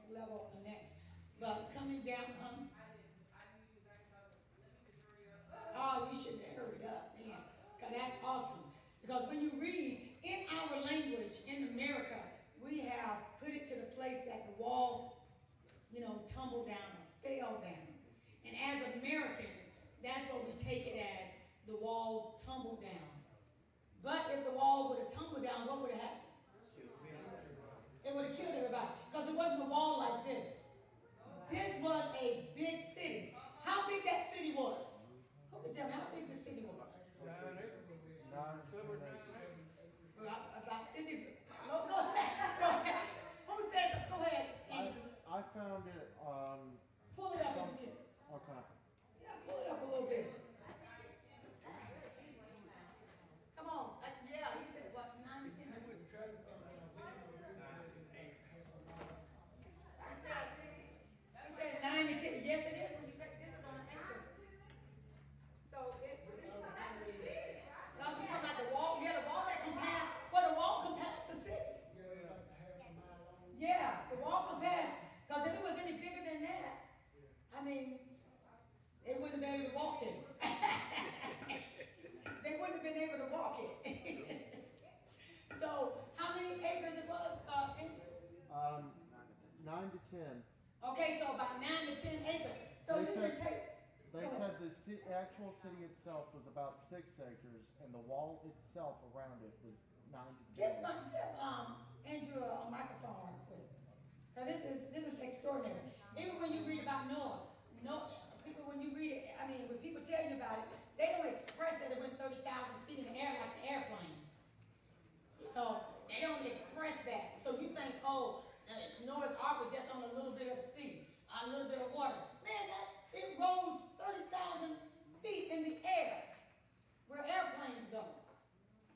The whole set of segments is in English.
next level, the next. But coming down, oh, you should have hurried up, man. Because that's awesome. Because when you read in our language in America, we have put it to the place that the wall, tumbled down or fell down. And as Americans, that's what we take it as, the wall tumbled down. But if the wall would have tumbled down, what would have happened? It would have killed everybody. Because it wasn't a wall like this. This was a big city. How big that city was? Who can tell me how big the city was? About 50. Go ahead. Who says it? Go ahead. I found it on. Pull it up if you can. Okay. Yeah, pull it up a little bit. Come on. Yeah, he said what? 9 to 10. He said 9 to 10. Yes, it is. When you take this is on an anchor. So it. Now we're talking about the wall. Yeah, the wall that compassed. Well, the wall compassed the city. Yeah, the wall compassed. Because if it was any bigger than that, I mean, they wouldn't have been able to walk in. They wouldn't have been able to walk in. So, how many acres it was, Andrew? 9 to 10. Okay, so about 9 to 10 acres. So you can take. They said the actual city itself was about 6 acres, and the wall itself around it was 9 to 10. Give Andrew a microphone right quick. Now this is extraordinary. Even when you read about Noah, people when you read it, I mean when people tell you about it, they don't express that it went 30,000 feet in the air like an airplane. They don't express that. So you think, Noah's Ark was just on a little bit of sea, a little bit of water. Man, it rose 30,000 feet in the air, where airplanes go.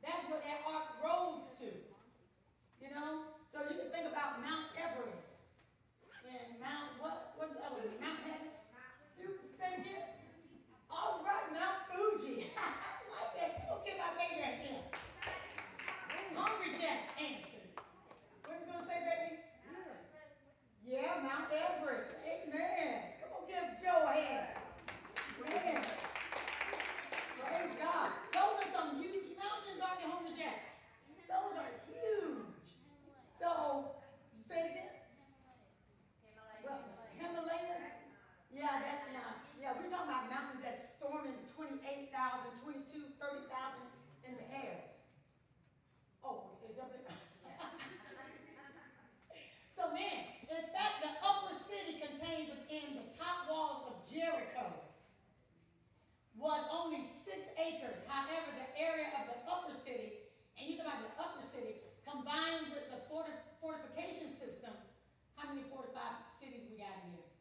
That's what that ark rose to. So you can think about Mount Everest and what's the other one? Mount Head? You say it again? All right, Mount Fuji. I like that. People get my baby right here. Hungry Jack answered. What's he going to say, baby? Yeah, Mount Everest. Amen. Come on, give Joe a hand. Man. Praise God. Those are some huge mountains, aren't they, Hungry Jack? Those are huge. So, you say it again? Well, Himalayas? Yeah, that's not. Yeah, we're talking about mountains that's storming 28,000, 22, 30,000 in the air. Oh, is that it? So, man, in fact, the upper city contained within the top walls of Jericho was only 6 acres. However, the area of the upper city, and you talk about the upper city, combined with the fortification system, how many fortified cities we got in here?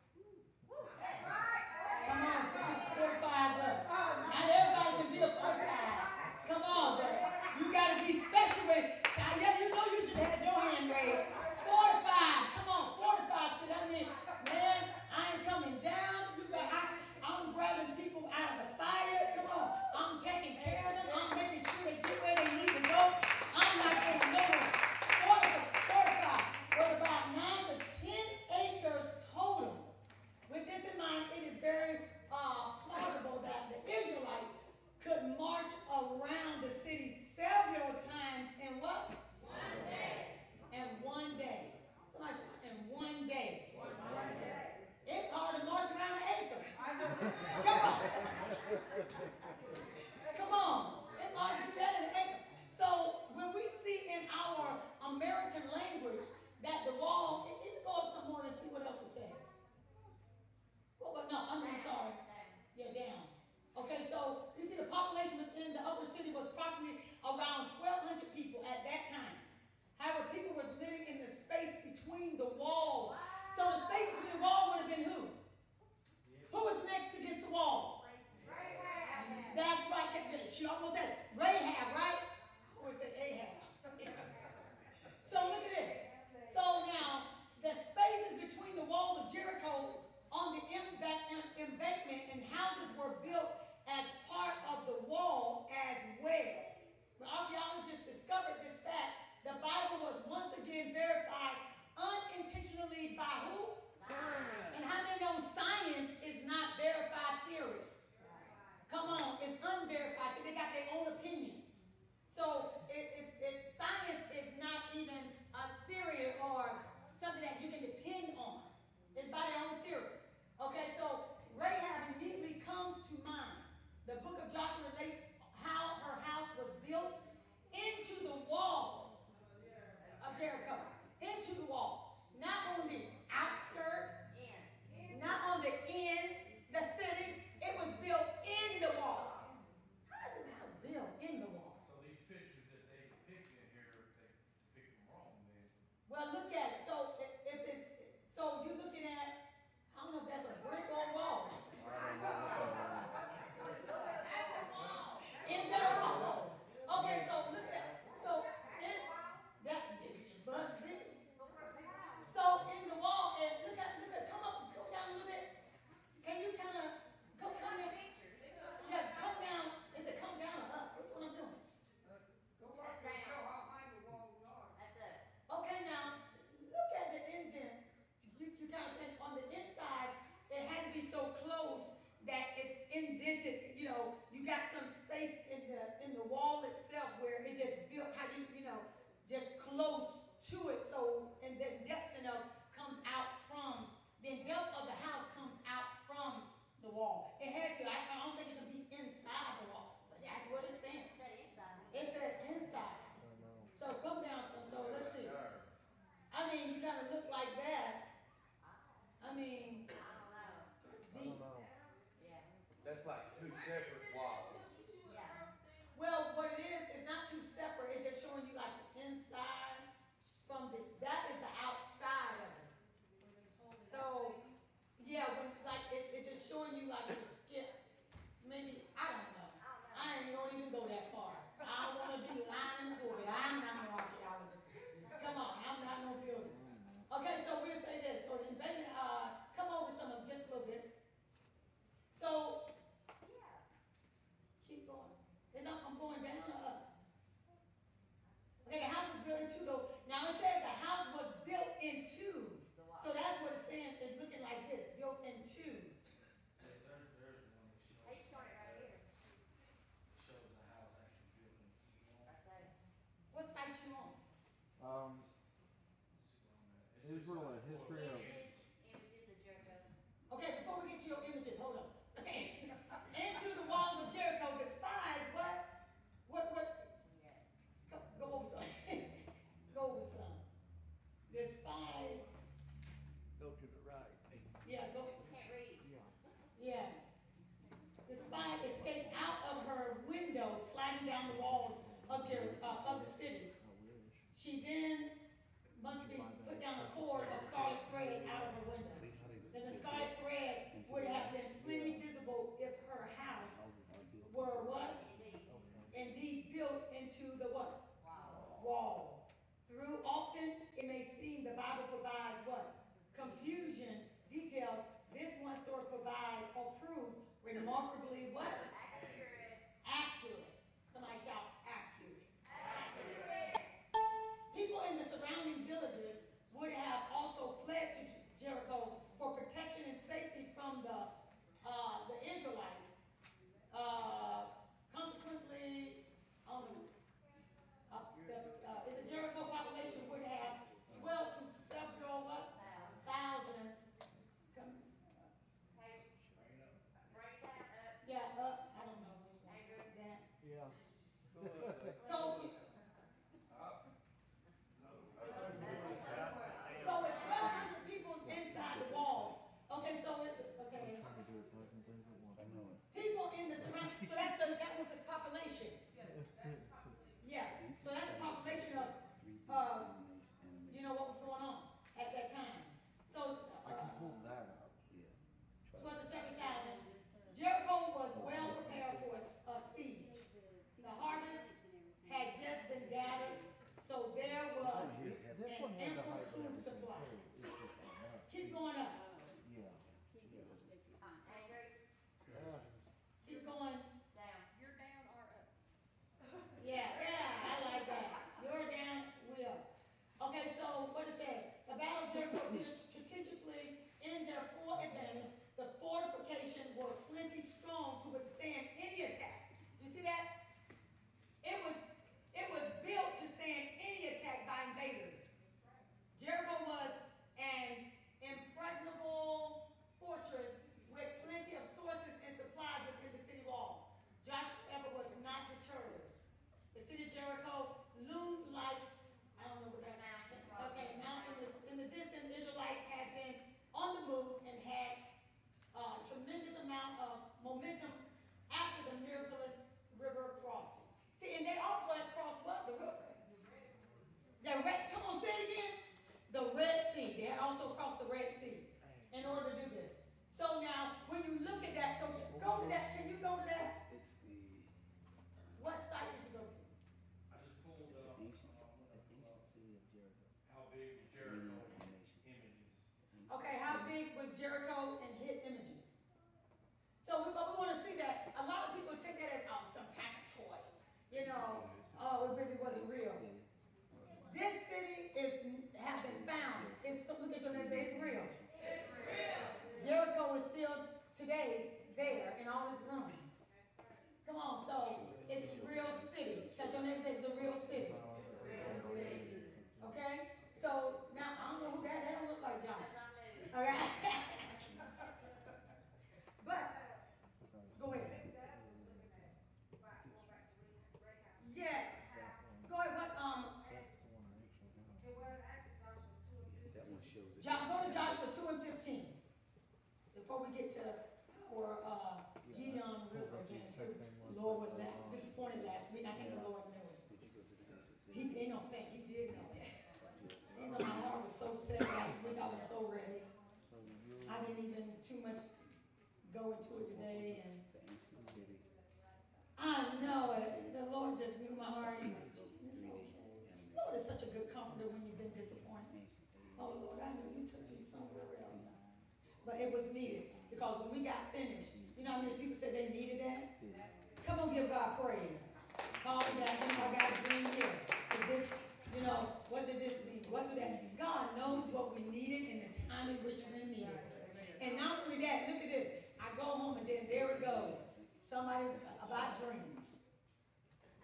That's right. Come on, put your fortifieds up. Not everybody can be a fortified. Come on, but you got to be special with it. You should have had your hand raised. Fortified. Come on, fortified city. I mean, man, I ain't coming down. I'm grabbing people out of the fire. Come on. I'm taking care of them. I'm making sure they get where they need to go. I'm not going to never fortified. With about 9 to 10 acres total. it's unverified. They got their own opinions. So science is not even a theory or something that you can depend on. It's by their own theories. Okay, so Rahab immediately comes to mind. The book of Joshua relates how her house was built into the wall of Jericho. Into the wall. Not on the outskirts, not on the end, the city. It was built in the wall. How is the house built in the wall? So these pictures that they depict in here, they pick them wrong then. Well, look at it. So if it's, so you're looking at, I don't know if that's a brick or a wall. Is that a wall? Okay, so look at it. So that must be. So in the wall, and look at, come up, go down a little bit. Can you kind of come down? Yeah, come down. Is it come down or up? That's what I'm doing. Okay, now look at the indents. You kind of think on the inside, it had to be so close that it's indented. You know, you got some space in the wall itself where it just built how you know, just close to it. So and the depth comes out from the depth of the house comes out from the wall. It had to. I don't think it could be inside the wall, but that's what it's saying. It said inside. So come down. So let's see. I mean, you kind of look like that. I mean, it's deep. That's like two separate walls. Well, what it is, it's not too separate. It's just showing you like the inside from the, that is the outside of it. So, yeah, when, like, it's just showing you like the skip. Maybe, I don't know. I ain't gonna even go that far. I don't want to be lying in the pulpit. I'm not no archaeologist. Come on, I'm not no builder. Okay, so we'll say this. So then, baby, come over some of just a little bit. So, keep going. I'm going down or up? Okay, the house was built into though. Now it says the house was built into. So that's what it's saying. It's looking like this, built into. There's one that shows the house actually built into. What site you on? Israel, a history of. Okay, before we get to your images, hold on. Okay. Into the walls of Jericho, despise what? Go over some. Go over some. Despise. Go to the right. Yeah, go. Can't read. Yeah. Despise escaped out of her window, sliding down the walls of Jericho, of the city. She then must be put down a cord of scarlet thread out of her window. Then the scarlet thread would have been plenty visible if her house were what? Indeed built into the what? Wall. Through often it may seem the Bible provides what? Confusion, details. This one story provides or proves remarkably what? Accurate. Somebody shout accurate. People in the surrounding villages would have also fled to Jericho for protection and safety from the Israelites. Consequently, the Jericho population would have swelled to several what? Thousands. Yeah, I don't know. That. Yeah. So it's 1,200 people inside the wall. Okay, so it's okay. I'm trying to do a dozen things at once. I know it. People in the surrounding. So that was the population. Yeah. So that's the population of you know what was going on at that time. So I can pull that up. so it's 7,000. Jericho was well prepared for a siege. The harvest had just been gathered, so there was This one an had the ample height food and everything supply. too. It's just on that. Keep going up. Yeah. Keep going. You're down or up? Yeah, I like that. You're down, we up. Okay, so what it says, the battle of Jericho appears strategically in their full advantage. The fortifications were plenty strong to withstand any attack. at, it was built to stand any attack by invaders. Jericho was an impregnable fortress with plenty of sources and supplies within the city wall. Joshua, however, was not deterred. The city of Jericho loomed like, I don't know what that mountain. Okay, mountain in the distance, Israelites had been on the move and had a tremendous amount of momentum after the miraculous river crossing. See, and they also had crossed what? The river. Come on, say it again. The Red Sea. They had also crossed the Red Sea in order to do this. So now, when you look at that, so go to that. Can you go to that? What site did you go to? I just pulled up, city of Jericho. how big Jericho images. Okay, how big was Jericho and hit images? So, but we want to see that. A lot of people take that as, oh, some type of toy. You know, oh, it really wasn't real. This city has been found. Look at your name, say it's real. It's real. Jericho is still today there in all its ruins. Come on, so it's a real city. Touch your name, say it's a real city. Okay? So now I don't know who that don't look like John. Okay? But go ahead. Yes. Go ahead. What go to Joshua 2 and 15. Before we get to our Gideon River again. Lord was disappointed last week. I think the Lord knew it. He didn't think. He did know that. Even though my heart was so sad last week, I was so ready. I didn't even too much go into it today. And I know it. The Lord just knew my heart. He's like, it's okay. Lord is such a good comforter when you've been disappointed. Oh, Lord, I knew you took me somewhere else. But it was needed. Because when we got finished, you know how many people said they needed that? Come on, give God praise. Call me that. I got a dream here. Is this, you know, what did this mean? What did that mean? God knows what we needed in the time in which we needed it. And not only that, look at this. I go home and then there it goes. Somebody about dreams.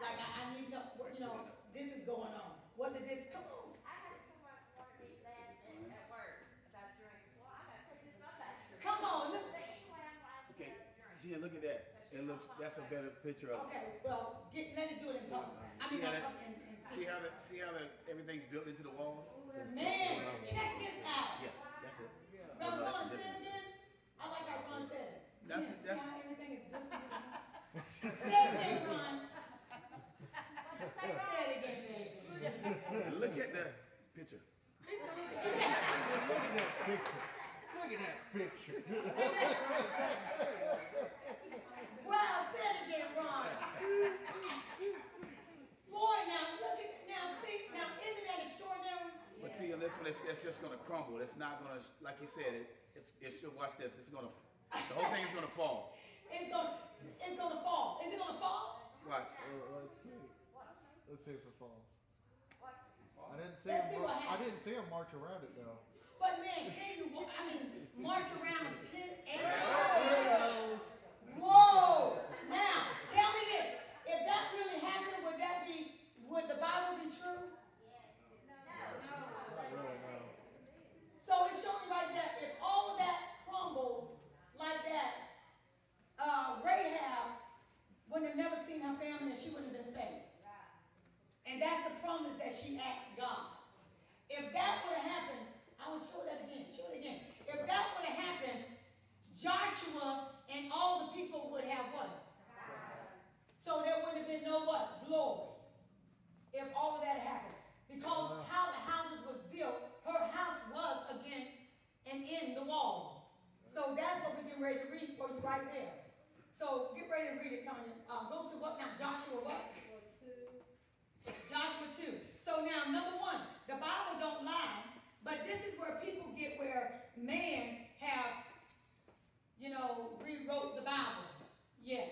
Like I need to know, you know, this is going on. What did this, come on. Come on, look. Okay, Gina, look at that. That's a better picture of it. Okay, well, let it do it in public. I mean, See how everything's built into the walls? Man, check this out. Yeah, that's it. Now, Ron said it again. I like how Ron said it. That's See how everything is built into the house? Say it again, Ron. Say it again, baby. Look at the picture. Look at that picture. Wow, say it again, Ron. Boy, now look at, now isn't that extraordinary? But see, on this one, it's just going to crumble. It's not going to, like you said, it should, watch this. It's going to, the whole thing is going to fall. It's gonna fall. Is it gonna fall? Watch. Let's see. Let's see if it falls. I didn't see him march around it though. But man, can you, march around 10 acres? Whoa! Now, tell me this. If that really happened, would the Bible be true? Not really, no. So it's showing right there, if all of that crumbled like that, Rahab would have never seen her family and she wouldn't have been saved. And that's the promise that she asked God. If that would have happened, I will show that again, If that would have happened, Joshua and all the people would have what? So there would have been no what? Glory. If all of that happened. Because how the houses was built, her house was against and in the wall. So that's what we're getting ready to read for you right there. So get ready to read it, Tanya. Go to what now? Joshua what? Joshua 2. So now, number one, the Bible don't lie, but this is where people get where man have, rewrote the Bible. Yes.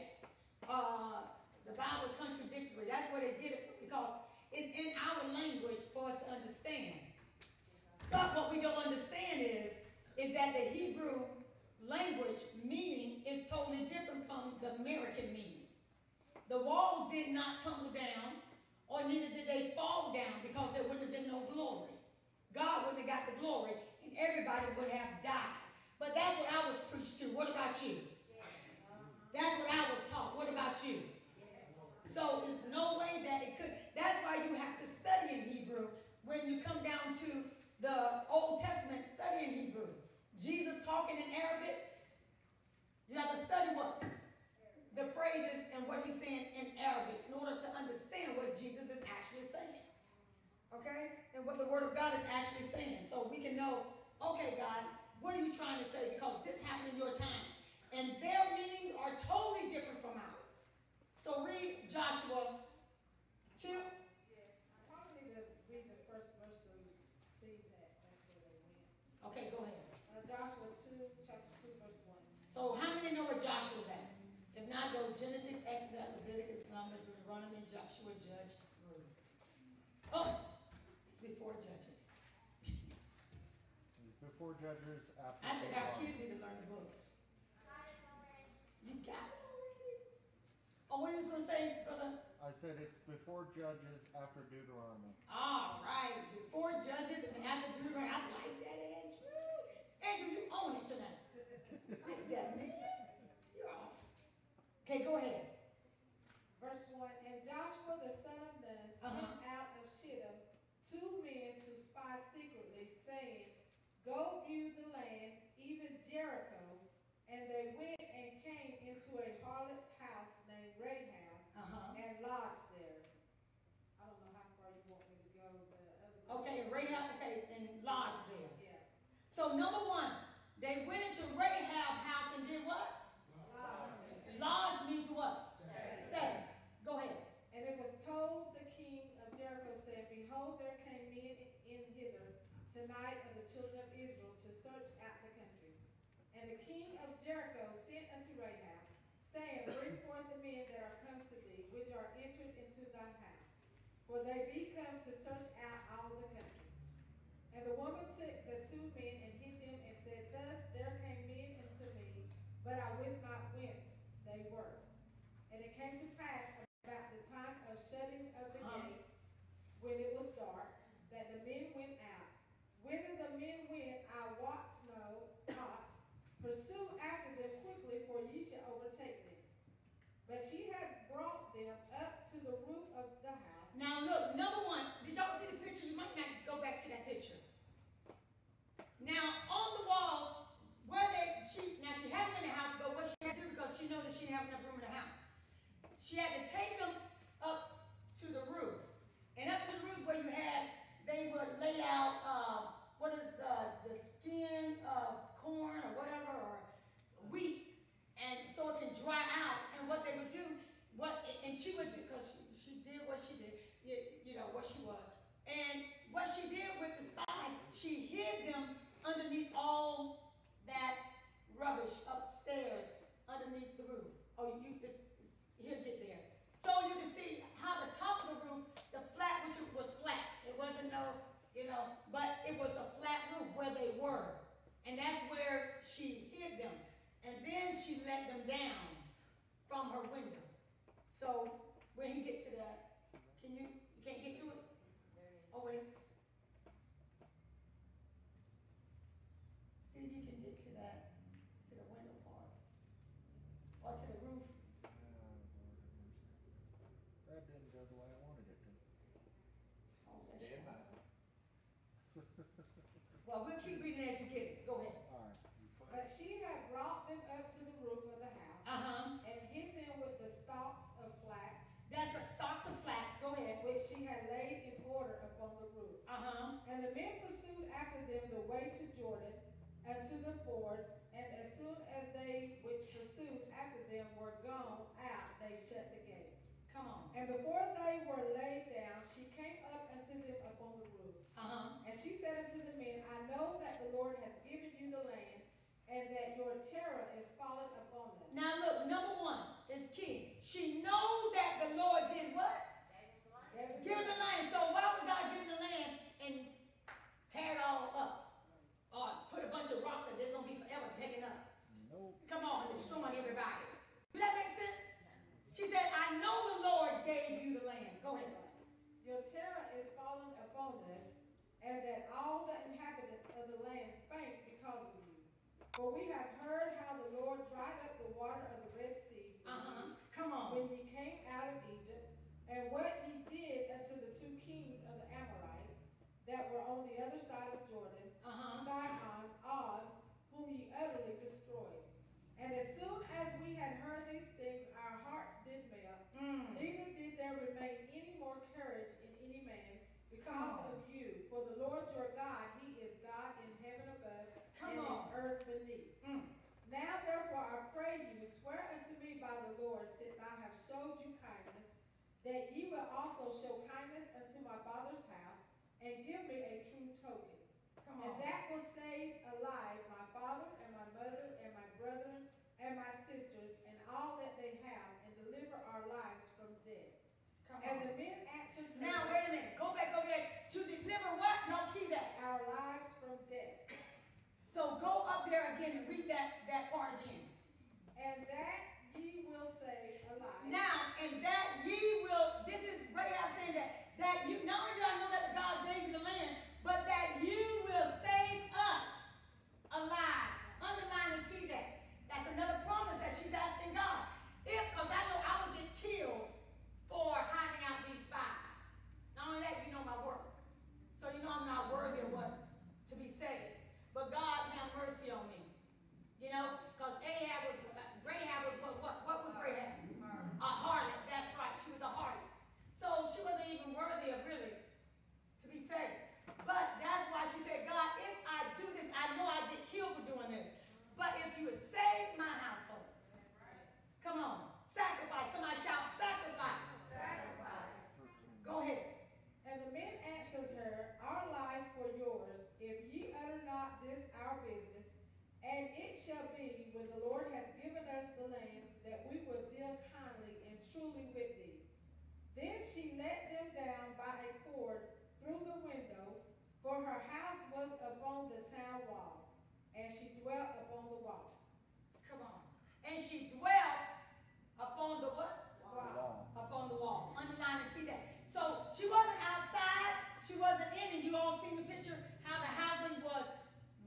The Bible is contradictory. That's where they get it because it's in our language for us to understand. But what we don't understand is that the Hebrew language meaning is totally different from the American meaning. The walls did not tumble down, or neither did they fall down, because there wouldn't have been no glory. God wouldn't have got the glory, and everybody would have died. But that's what I was preached to. What about you? That's what I was taught. What about you? So there's no way that it could. That's why you have to study in Hebrew. When you come down to the Old Testament, study in Hebrew. Jesus talking in Arabic, you have to study what? The phrases and what he's saying in Arabic in order to understand what Jesus is actually saying. Okay? And what the Word of God is actually saying. So we can know, okay, God, what are you trying to say? Because this happened in your time. And their meanings are totally different from ours. So read Joshua 2. Yes, I probably need to read the first verse to see that that's where they went. Okay, go ahead. Joshua 2, chapter 2, verse 1. So how many know where Joshua's at? If not, go Genesis, Exodus, Leviticus, Numbers, Deuteronomy, Joshua, Judge, Ruth. Oh, it's before Judges. It's before Judges, after. I think our kids Deuteronomy. need to learn the books. You got it already? Oh, what are you going to say, brother? I said it's before Judges, after Deuteronomy. All right, before Judges and after Deuteronomy. I like that, Andrew. Andrew, you own it tonight. I like that, man. You're awesome. Okay, go ahead. Verse 1, and Joshua the son of Nun sent out of Shittim 2 men to spy secretly, saying, Go view the land, even Jericho. And they went and came into a harlot's house named Rahab and lodged there. I don't know how far you want me to go. Okay, Rahab, okay, and lodged there. Yeah. So number one, they went into Rahab's house and did what? Lodged. Lodge means what? Stay. Go ahead. And it was told the king of Jericho, saying, Behold, there came men in hither tonight of the children of Israel to search out the country. And the king of Jericho sent unto Rahab, saying, Bring forth the men that are come to thee, which are entered into thine house. For they be come to search out all the country. And the woman took the 2 men and hid them, and said, Thus there came men unto me, but I wist not whence they were. And it came to pass about the time of shutting of the gate, when it was dark, that the men went out. Whither the men went, I wot not. Pursue after them quickly, for ye shall overtake them. But she had brought them up to the roof of the house. Now look, number one, did y'all see the picture? You might not go back to that picture. Now on the walls, where she had them in the house, but what she had to do, because she knew that she didn't have enough room in the house, she had to take them up to the roof. And up to the roof where they would lay out, the skin of corn or whatever, or wheat, and so it can dry out. And what they would do, and she would do, because she did what she did, you know, what she was. And what she did with the spies, she hid them underneath all that rubbish upstairs underneath the roof. Oh, he'll get there. So you can see how the top of the roof, the flat, which was flat. It wasn't no, but it was a flat roof where they were. And that's where she hid them. And then she let them down from her window. So when he get to that, you can't get to it? Oh, wait. See if you can get to the window part. Or to the roof. That didn't go the way I wanted it to. Oh, that's Stand by. Well, we'll keep reading as you get it. Go ahead. All right. But she had brought them up to the roof of the house, and hid them with the stalks of flax, That's what stalks of flax. Go ahead. which she had laid in order upon the roof. And the men pursued after them the way to Jordan, unto the fords, and as soon as they which pursued after them were gone out, they shut the gate. Come on. And before they were laid down, she came up unto them upon the roof. And she said unto the men, I know that the Lord hath given you the land, and that your terror is fallen upon us. Now look, number one is key. She knows that the Lord did what? Give the land. So why would God give the land and tear it all up? Or put a bunch of rocks that there's going to be forever taken up? Nope. Come on, destroying everybody. Does that make sense? She said, I know For we have heard how the Lord dried up the water of the Red Sea for you Come on. when ye came out of Egypt, and what ye did unto the two kings of the Amorites that were on the other side of Jordan, Sihon, Og, whom ye utterly destroyed. And as soon as we had heard these things, our hearts did melt. Neither did there remain any more courage in any man because of you. For the Lord your God, he is God in heaven above and in earth beneath. Now therefore I pray you, swear unto me by the Lord, since I have showed you kindness, that ye will also show kindness unto my father's house, and give me a true token. And that will save alive my father and my mother and my brethren and my sisters and all that they have, and deliver our lives from death. And the men answered her, Now wait a minute. Go back over there. To deliver what? No, key that. our lives from death. So go up there again and read that part again. And that ye will save alive. Now, and that ye will, this is Rahab saying that you, not only do I know that the God gave you the land, but that you will save us alive. Underline and key that. That's another promise that she's asking God. Because I know I would get killed for hiding out these spies. Not only that, you know my work. So you know I'm not worthy of what to be saved. But God have mercy on me. You know, because Rahab was what was Rahab? A harlot. That's right. She was a harlot. So she wasn't even worthy of really to be saved. But that's why she said, God, if I do this, I know I get killed for doing this. But if you would save my household, come on, sacrifice. Somebody shout sacrifice. Sacrifice. Go ahead. And the men answered her, our life for yours, if ye utter not this our business. And it shall be, when the Lord hath given us the land, that we will deal kindly and truly with thee. Then she let them down by a cord through the window, for her house was upon the town wall, and she dwelt upon the wall. Come on. And she dwelt upon the what? Wall. Upon the wall. Underline and key that. So she wasn't outside. She wasn't in. And you all seen the picture how the housing was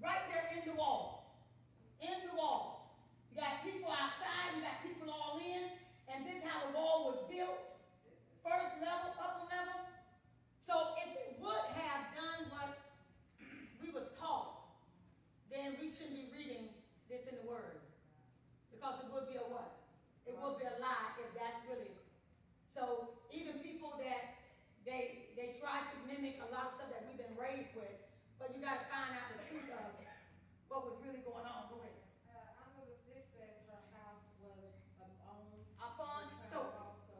right there in the walls. In the walls. You got people outside. You got people all in. And this is how the wall was built. First level, upper level. So if it would have done what we was taught, then we shouldn't be reading this in the Word. Because it would be a what? It would be a lie if that's really. So even people that they try to mimic a lot of stuff that we've been raised with, but you got to find out the truth of what was really going on. Go ahead. I know that this says her house was upon the So, town wall, so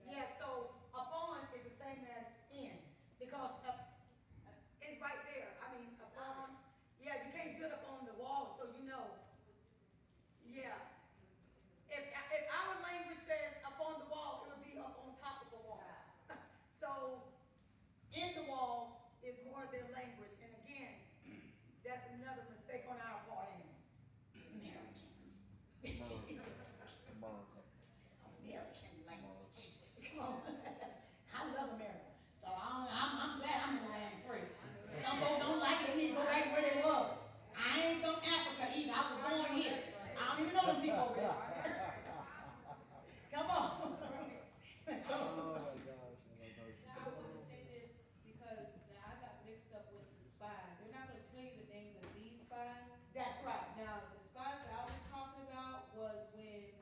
yeah, so upon is the same as in. Because it's right there. I mean, upon, yeah, you can't build up on the wall, so you know. Yeah. If our language says upon the wall, it would be up on top of the wall. So, in the wall is more their language. And again, that's another mistake on our part. Americans. American language. Come on. I love America. So I'm glad I'm in the land free. Some folks don't like it. They need to go back to where they was. I ain't from Africa either. I was born here. I don't even know them people over there. Come on. So, Oh my gosh. Now, I want to say this because now I got mixed up with the spies. They're not going to tell you the names of these spies. that's right. Now, the spies that I was talking about was when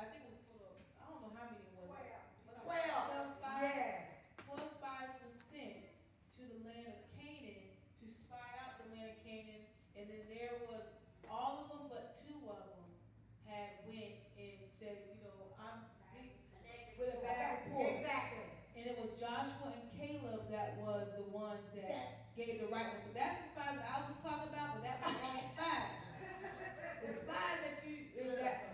I think it was total, I don't know how many it was. 12 spies. Yes. 12 spies was sent to the land of Canaan to spy out the land of Canaan, and then there was all of them but 2 of them had went and said, I'm with a bad report. Exactly. And it was Joshua and Caleb that was the ones that gave the right one. So that's the spies that I was talking about, but that was the wrong spies. The spies that you, That's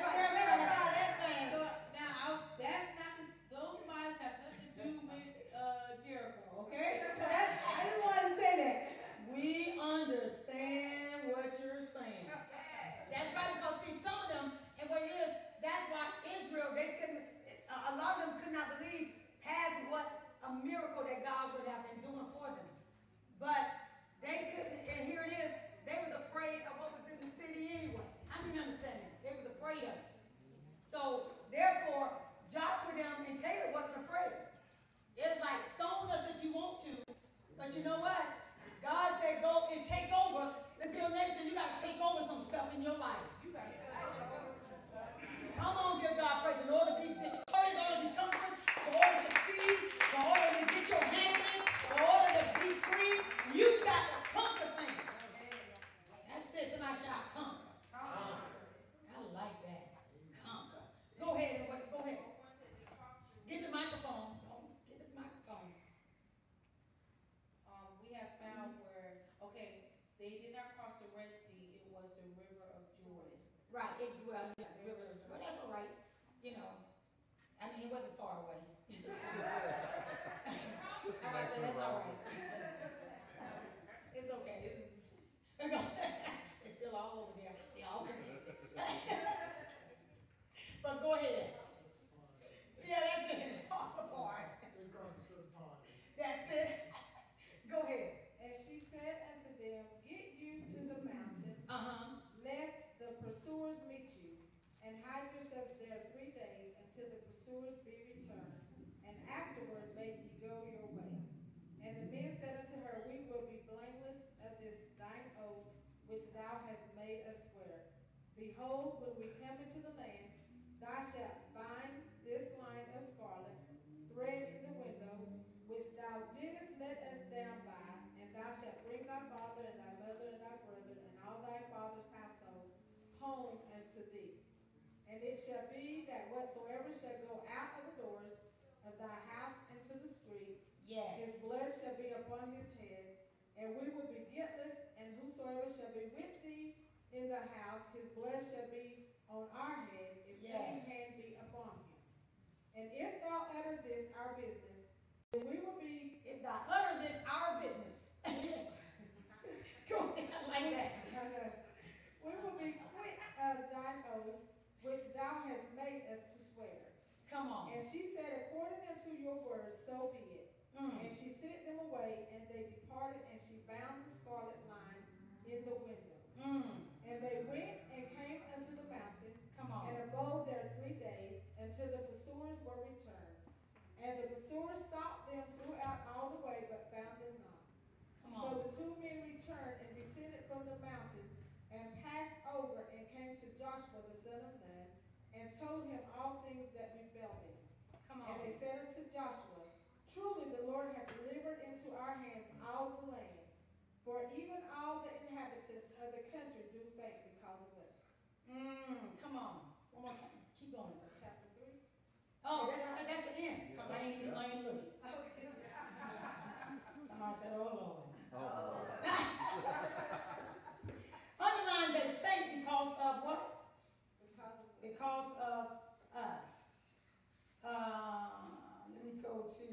right. Verify that thing. So now, that's not, those spies have nothing to do with Jericho, okay? So that's, I just wanted to say that. We understand what you're saying. That's right, because see, some of them, and what it is, that's why Israel, they couldn't, a lot of them could not believe past what a miracle that God would have been doing for them. But God said go and take over. Look, your neighbor said you got to take over some stuff in your life. Come on, give God praise. In order to be victorious, in order to be conquerors, in order to succeed, in order to get your happiness, in order to be free, you've got to conquer things. That's it. Somebody shout conquer. I like that. Conquer. Go ahead and go ahead. Get the microphone. Get the microphone. We have found where, okay, they did not cross the Red Sea, it was the river of Jordan. Right, it's well, yeah, the river, but that's all right. You know, I mean, it wasn't far away. Just How about that? That's all right. It's okay. It's still all over there. They all connected. But go ahead. Yeah, that's it. It's all apart. That's it. Go ahead. And she said unto them, Get you to the mountain, lest the pursuers meet you, and hide yourselves there 3 days until the pursuers be returned, and afterward may ye go your way. And the men said unto her, We will be blameless of this thine oath which thou hast made us swear. Behold, when we come into the land, thou shalt bind this line of scarlet thread in the window, which thou didst let us down by, and thou shalt bring thy father and thy mother and thy brother and all thy father's household home unto thee. And it shall be that whatsoever shall go out of the doors of thy house into the street, his blood shall be upon his head, and we will be guiltless, and whosoever shall be with thee in the house, his blood shall be on our head, if any hand be upon him. And if thou utter this our business, then we will be, If thou utter this our business. Go ahead, I like that. we will be quit of thine oath, which thou hast made us to swear. Come on. And she said, According unto your words, so be it. And she sent them away, and they departed, and she bound the scarlet line in the window. And they went and came unto the mountain, Come on. and abode there 3 days, until the pursuers were returned. And the pursuers sought them throughout all the way, but found them not. Come on. So the 2 men returned and descended from the mountain, and passed over, and came to Joshua the son of Nun, and told him all things that befell them. Come And on. they said unto Joshua, Truly the Lord hath delivered into our hands all the land, for even all the inhabitants of the country do faint because of us. Come on. One more time. Keep going. Chapter 3. Oh, that's the end. Because I ain't even looking. Somebody said, oh Lord. Underline they faint because of what? Because of us. Let me go to,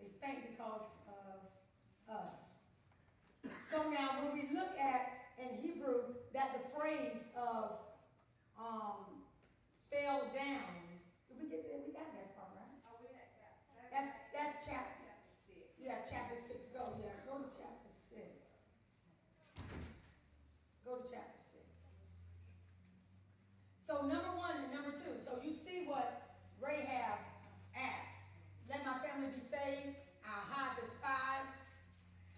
they faint because of us. So now when we look at, in Hebrew, that the phrase of fell down, did we get to that? We got that part, right? Oh, we had that. That's chapter. Chapter 6. Yeah, chapter 6. Go to chapter 6. Go to chapter 6. So number 1 and number 2. So you see what Rahab asked. Let my family be saved. I'll hide the spies.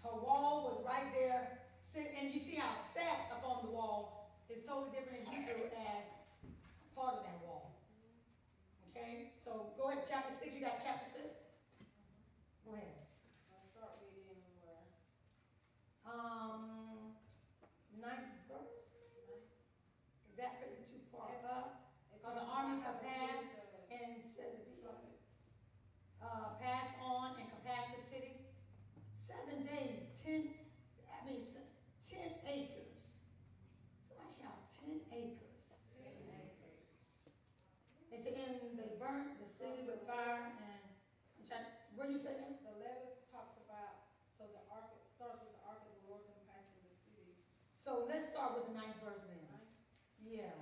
Her wall was right there. And you see how sat up on the wall is totally different in Hebrew as part of that wall. Okay? So go ahead, chapter 6. You got chapter 6? Go ahead. I'll start reading where? 9th verse? Is that maybe too far up? Because the army have passed and said that these pass on and compass the city. 7 days, 10 acres. Somebody shout 10 acres. 10 acres. They said, and they burnt the city with fire and, I'm trying, where you say that? The 11th talks about, so the ark, it starts with the ark of the Lord compassing the city. So let's start with the 9th verse then. Yeah.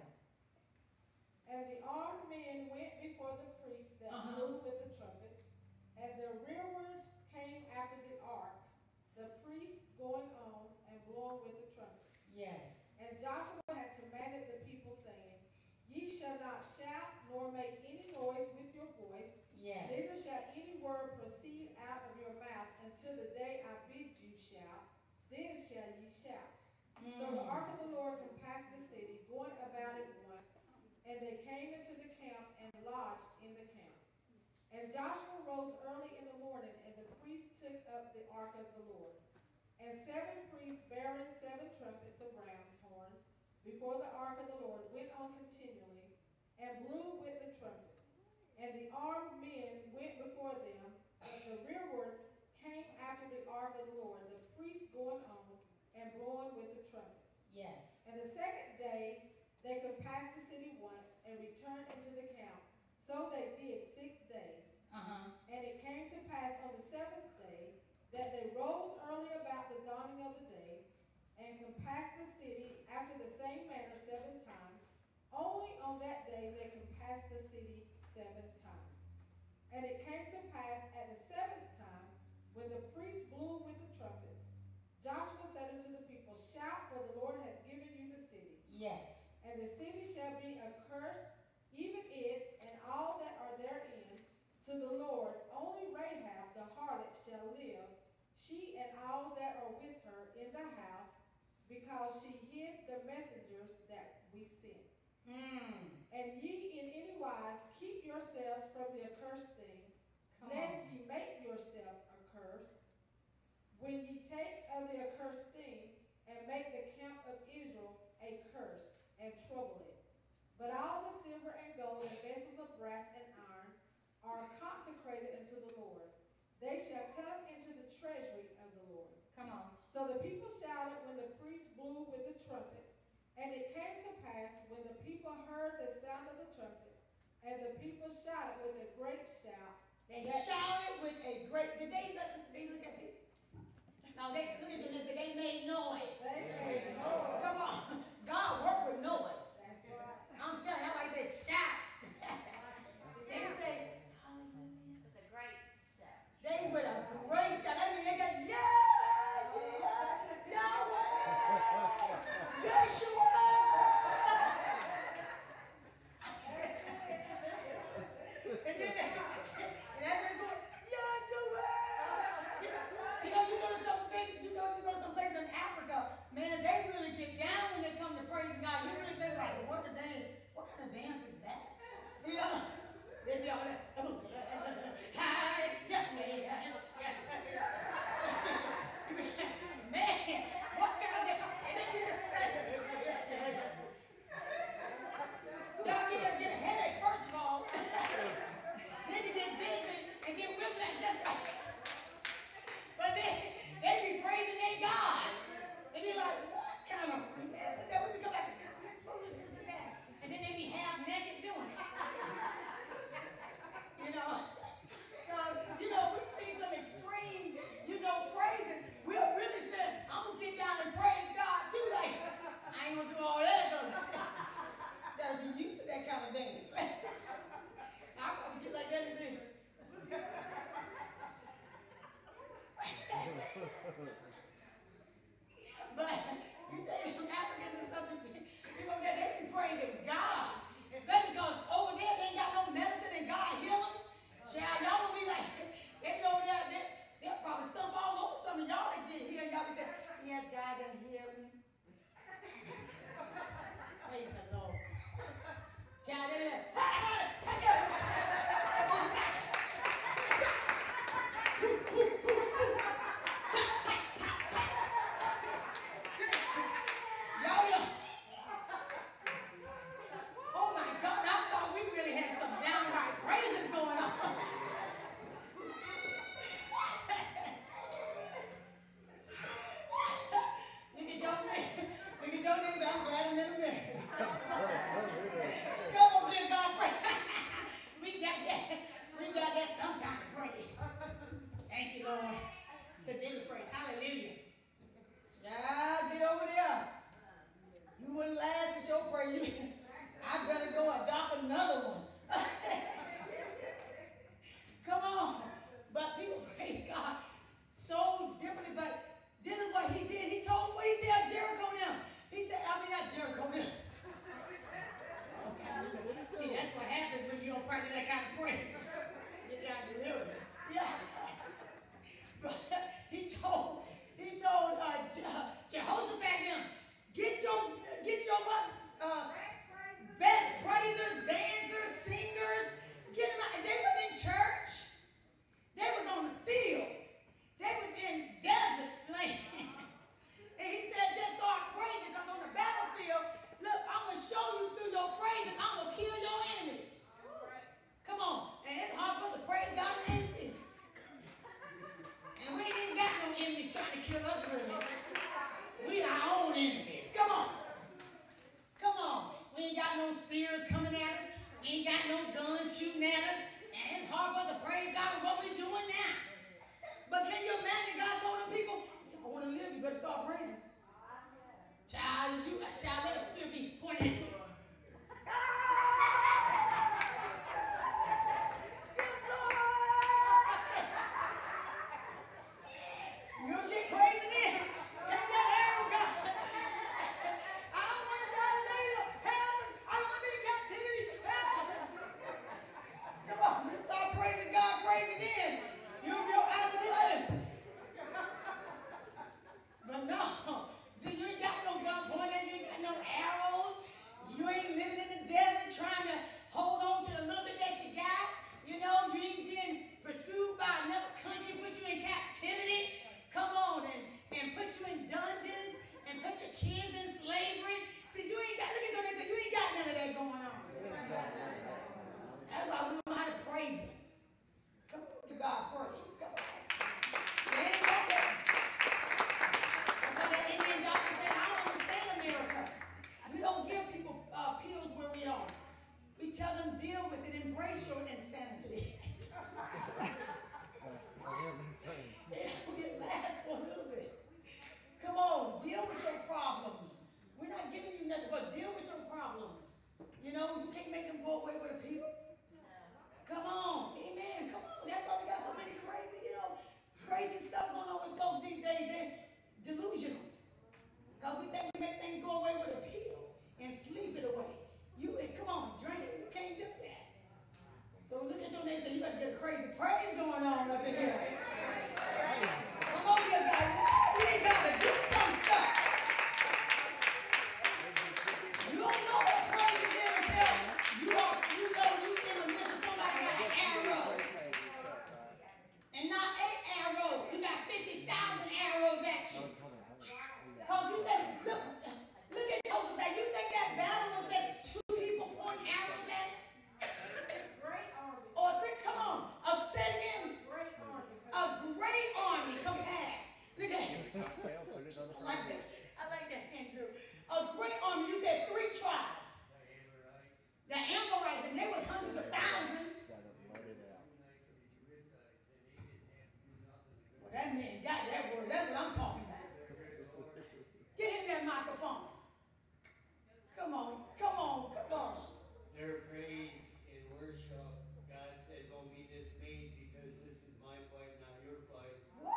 And the armed men went before the priests that blew with the trumpets, and the rearward came after the ark, the priests going on and blowing with the trumpets. Yes. And Joshua had commanded the people, saying, Ye shall not shout, nor make any noise with your voice, Yes. neither shall any word proceed out of your mouth until the day I bid you shout, shall ye shout. So the ark of the Lord compassed the city, going about it once, and they came into the camp and lodged in the camp. And Joshua rose early in the morning, and the priests took up the ark of the Lord. And 7 priests bearing 7 trumpets of ram's horns before the ark of the Lord went on continually, and blew with the trumpets. And the armed men went before them, but the rearward came after the ark of the Lord, the priests going on and blowing with the trumpets. Yes. And the second day they compassed the city once and returned into the camp. So they did 6 days. And it came to pass on the 7th day that they rose early about the dawning of the day and compassed the city after the same manner 7 times. Only on that day they compassed the city 7 times. And it came to pass at the 7th time, when the priests blew with the trumpets, Joshua said unto the people, shout, for the Lord hath given you the city. Yes. And the city shall be accursed, even it and all that are therein, to the Lord. Only Rahab the harlot shall live, she and all that are with her in the house, because she hid the messengers that we sent. And ye in any wise keep yourselves from the accursed thing, lest ye make yourself accursed, when ye take of the accursed thing, and make the camp of Israel a curse, and trouble it. But all the silver and gold and vessels of brass and iron are consecrated unto the Lord. They shall come into the treasury of the Lord. Come on. So the people shouted when the priests blew with the trumpets. And it came to pass, when the people heard the sound of the trumpet, and the people shouted with a great shout. They shouted with a great, did they look at people? No, they look at them and say they made noise. They made noise. Come on. God worked with noise. That's right. I'm telling you, everybody said shout. They didn't say hallelujah. It's a great shout. They with a great shout. That means they got, yeah, Jesus, Yahweh, Yeshua. And then, and as they go, Yahweh. You go to some things, you go to some places in Africa, man, they really get down when they come to praising God. You really think like, what kind of dance is that? You know, they be all that. Hi, Yahweh. Man, what kind of dance? Y'all get a headache first of all. Then you get dizzy and get whiplash. That's right. But they be praising their God. And be like, what kind of mess is that? We become like, foolishness is that? And then they be half naked doing it. You know? So, you know, we see some extreme, praises. We'll really say, I'm going to get down and praise God too. Like, I ain't going to do all that because gotta be used to that kind of dance. I'll probably get like that today. But you think some Africans and stuff, people over there, they be praising God. Especially because over there they ain't got no medicine and God heal them. Child, y'all will be like, they be over there, they'll probably stump all over some of y'all that get healed. Y'all be saying, yes, God done healed me. Praise the Lord. Child, they be like, oh my God, I thought we really had some downright praises going on. Look at your niggas, I'm glad I'm in America. Come on, give God praise. That's why we know how to praise him. Come on, give God praise. Come on. They ain't got that. Because that Indian doctor said, I don't understand America. We don't give people pills where we are. We tell them deal with it, embrace your insanity. It lasts for a little bit. Come on, deal with your problems. We're not giving you nothing, but deal with your problems. You know, you can't make them go away with the people. Come on, amen. Come on. That's why we got so many crazy stuff going on with folks these days. They're delusional. Because we think we make things go away with a pill and sleep it away. Come on, drink it. You can't do that. So look at your neighbor and say, you better get a crazy praise going on up in here. Come on, you guys. We ain't got to do some stuff. You don't know what praise is until you in the midst of somebody got an arrow. And not a arrow. You got 50,000 arrows at you. Because you think, look at Joseph. You think that battle was just 2 people pointing arrows at it? Great army. Or come on, upset him. Great army. A great army come past. Look at it. I like that, Andrew. A great army. You said 3 tribes. The Amorites, and they was hundreds of thousands. Well, that man got that word. That's what I'm talking about. Get him that microphone. Come on. Their praise and worship, God said, don't be dismayed because this is my fight, not your fight. Woo!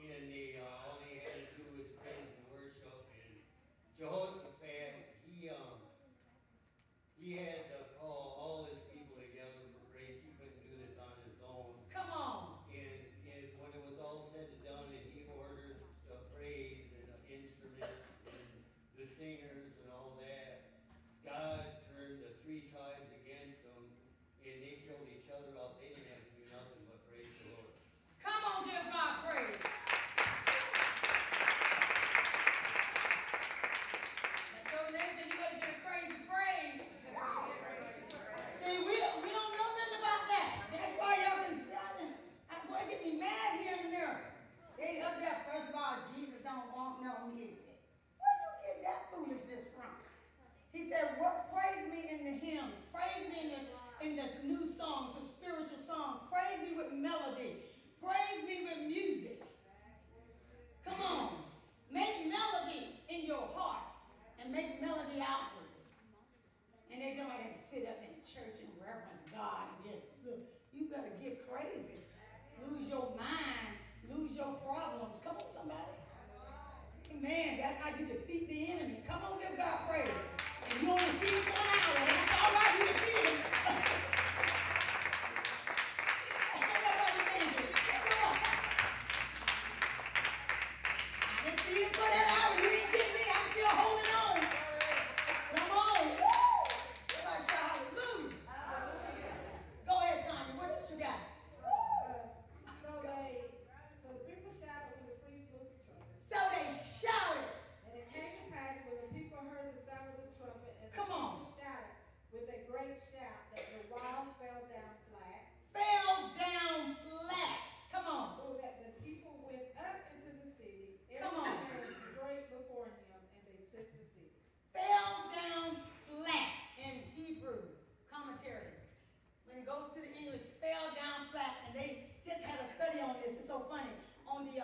And all they had to do was praise and worship. And Jehoshaphat, he had to call all his people together for praise. He couldn't do this on his own. Come on. And when it was all said and done, and he ordered the praise and the instruments and the singers and all that, God turned the 3 tribes against them, and they killed each other up. They didn't have to do nothing but praise the Lord. Come on, give God praise. That's your name, so you better get a crazy praise. See, we don't know nothing about that. That's why y'all can, boy, get me mad here in America. They up there, first of all, Jesus don't want no music. Where you get that foolishness from? He said, praise me in the hymns. Praise me in the new songs, the spiritual songs. Praise me with melody. Praise me with music. Come on. Make melody in your heart and make melody outward. And they don't like to sit up in church and reverence God and just, look, you better get crazy. Lose your mind. Lose your problems. Come on, somebody. Amen. That's how you defeat the enemy. Come on, give God praise. And you only defeat him for an hour. That's all right. You defeat him. Ain't nobody dangerous. Come on. I defeat him for that hour. You ain't getting me. I'm still holding on. Come on. Woo! Everybody shout hallelujah. Go ahead, Tanya. What else you got? So the people shouted when the priest blew the trumpet. So they shouted. And it came to pass when the people heard the sound of the trumpet, and the Come on. people shouted with a great shout, that the wall fell down flat. Fell down flat. Come on. So that the people went up into the city, Come on. every man straight before him, and they took the city. Fell down flat in Hebrew commentaries. When it goes to the English, fell down flat, and they just had a study on this. It's so funny. On the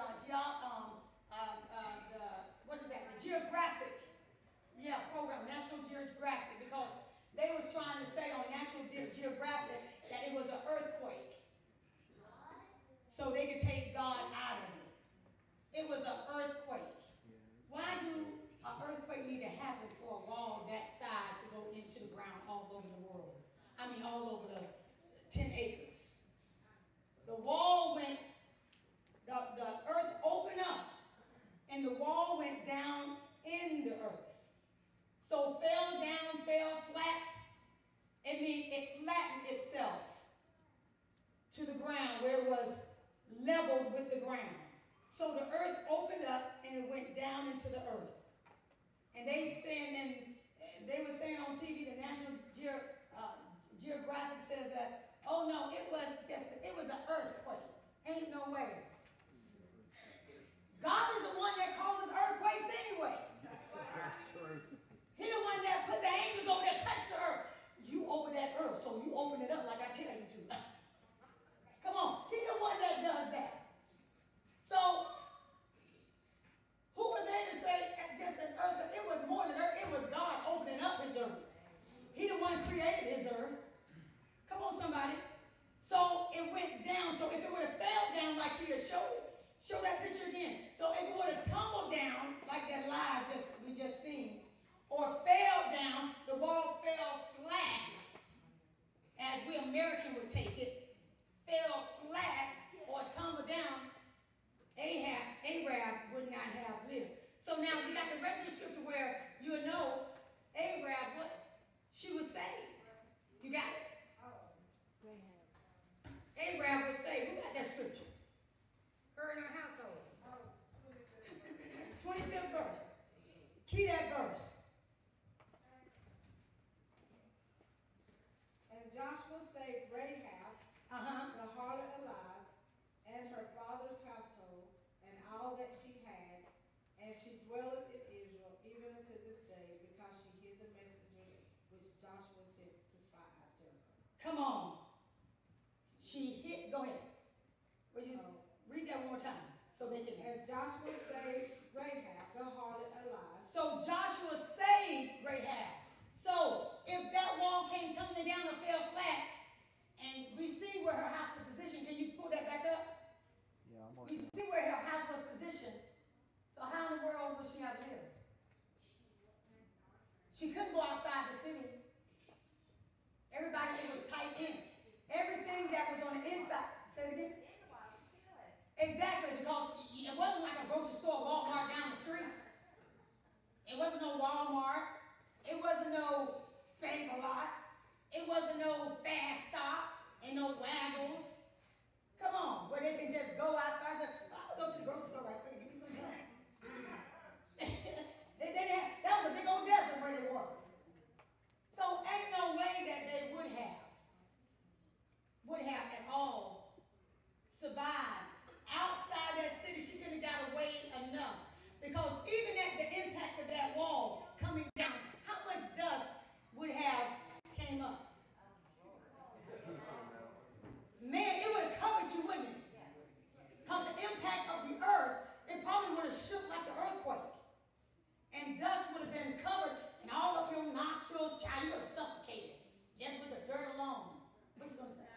what is that? The Geographic, program, National Geographic, because they was trying to say on National Geographic that it was an earthquake, so they could take God out of it. It was an earthquake. Why do an earthquake need to happen for a wall that size to go into the ground all over the world? I mean, all over the 10 acres. The wall went, the earth opened up, and the wall went down in the earth. So fell down, fell flat. It means it flattened itself to the ground where it was leveled with the ground. So the earth opened up and it went down into the earth. And they were saying on TV, the National Geographic says that, oh no, it was an earthquake. Ain't no way. God is the one that causes earthquakes anyway. That's true. He the one that put the angels over there, touch the earth. You open that earth, so you open it up like I tell you to. Come on, he the one that does that. So, who were they to say just an earth? It was more than earth. It was God opening up his earth. He the one created his earth. Come on, somebody. So it went down. So if it would have fell down like he had showed it, show that picture again. So if it would have tumbled down like that lie we just seen, or fell down, the wall fell flat, as we American would take it, fell flat or tumbled down, Arab would not have lived. So now we got the rest of the scripture where you know Arab, what? She was saved. You got it? Arab was saved. Who got that scripture? Her and her household. 25th verse. Key that verse. And Joshua saved Rahab, the harlot alive, and her father's household, and all that she had, and she dwelleth in Israel even unto this day, because she hid the messengers which Joshua sent to spy out Jericho. Come on. She hit, go ahead. Will you read that one more time so they can hear? And Joshua saved Rahab, the harlot alive. So Joshua saved Rahab. So if that wall came tumbling down or fell flat, and we see where her house was positioned, can you pull that back up? Yeah, I'm We working. see where her house was positioned. So how in the world would she have lived? She couldn't go outside the city. Everybody was tight in. Everything that was on the inside. Say it again. Exactly, because it wasn't like a grocery store, Walmart down the street. It wasn't no Walmart. It wasn't no Save-A-Lot. It wasn't no Fast Stop and no Waggles. Come on, where they can just go outside and say, I'll go to the grocery store right quick and give me some help. That was a big old desert where they was. So ain't no way that they would have at all survived. Outside that city, she couldn't have got away enough. Because even at the impact of that wall coming down, how much dust would have came up? Man, it would have covered you, wouldn't it? Because the impact of the earth, it probably would have shook like the earthquake. And dust would have been covered, and all up your nostrils, child, you would have suffocated just with the dirt alone. What you going to say?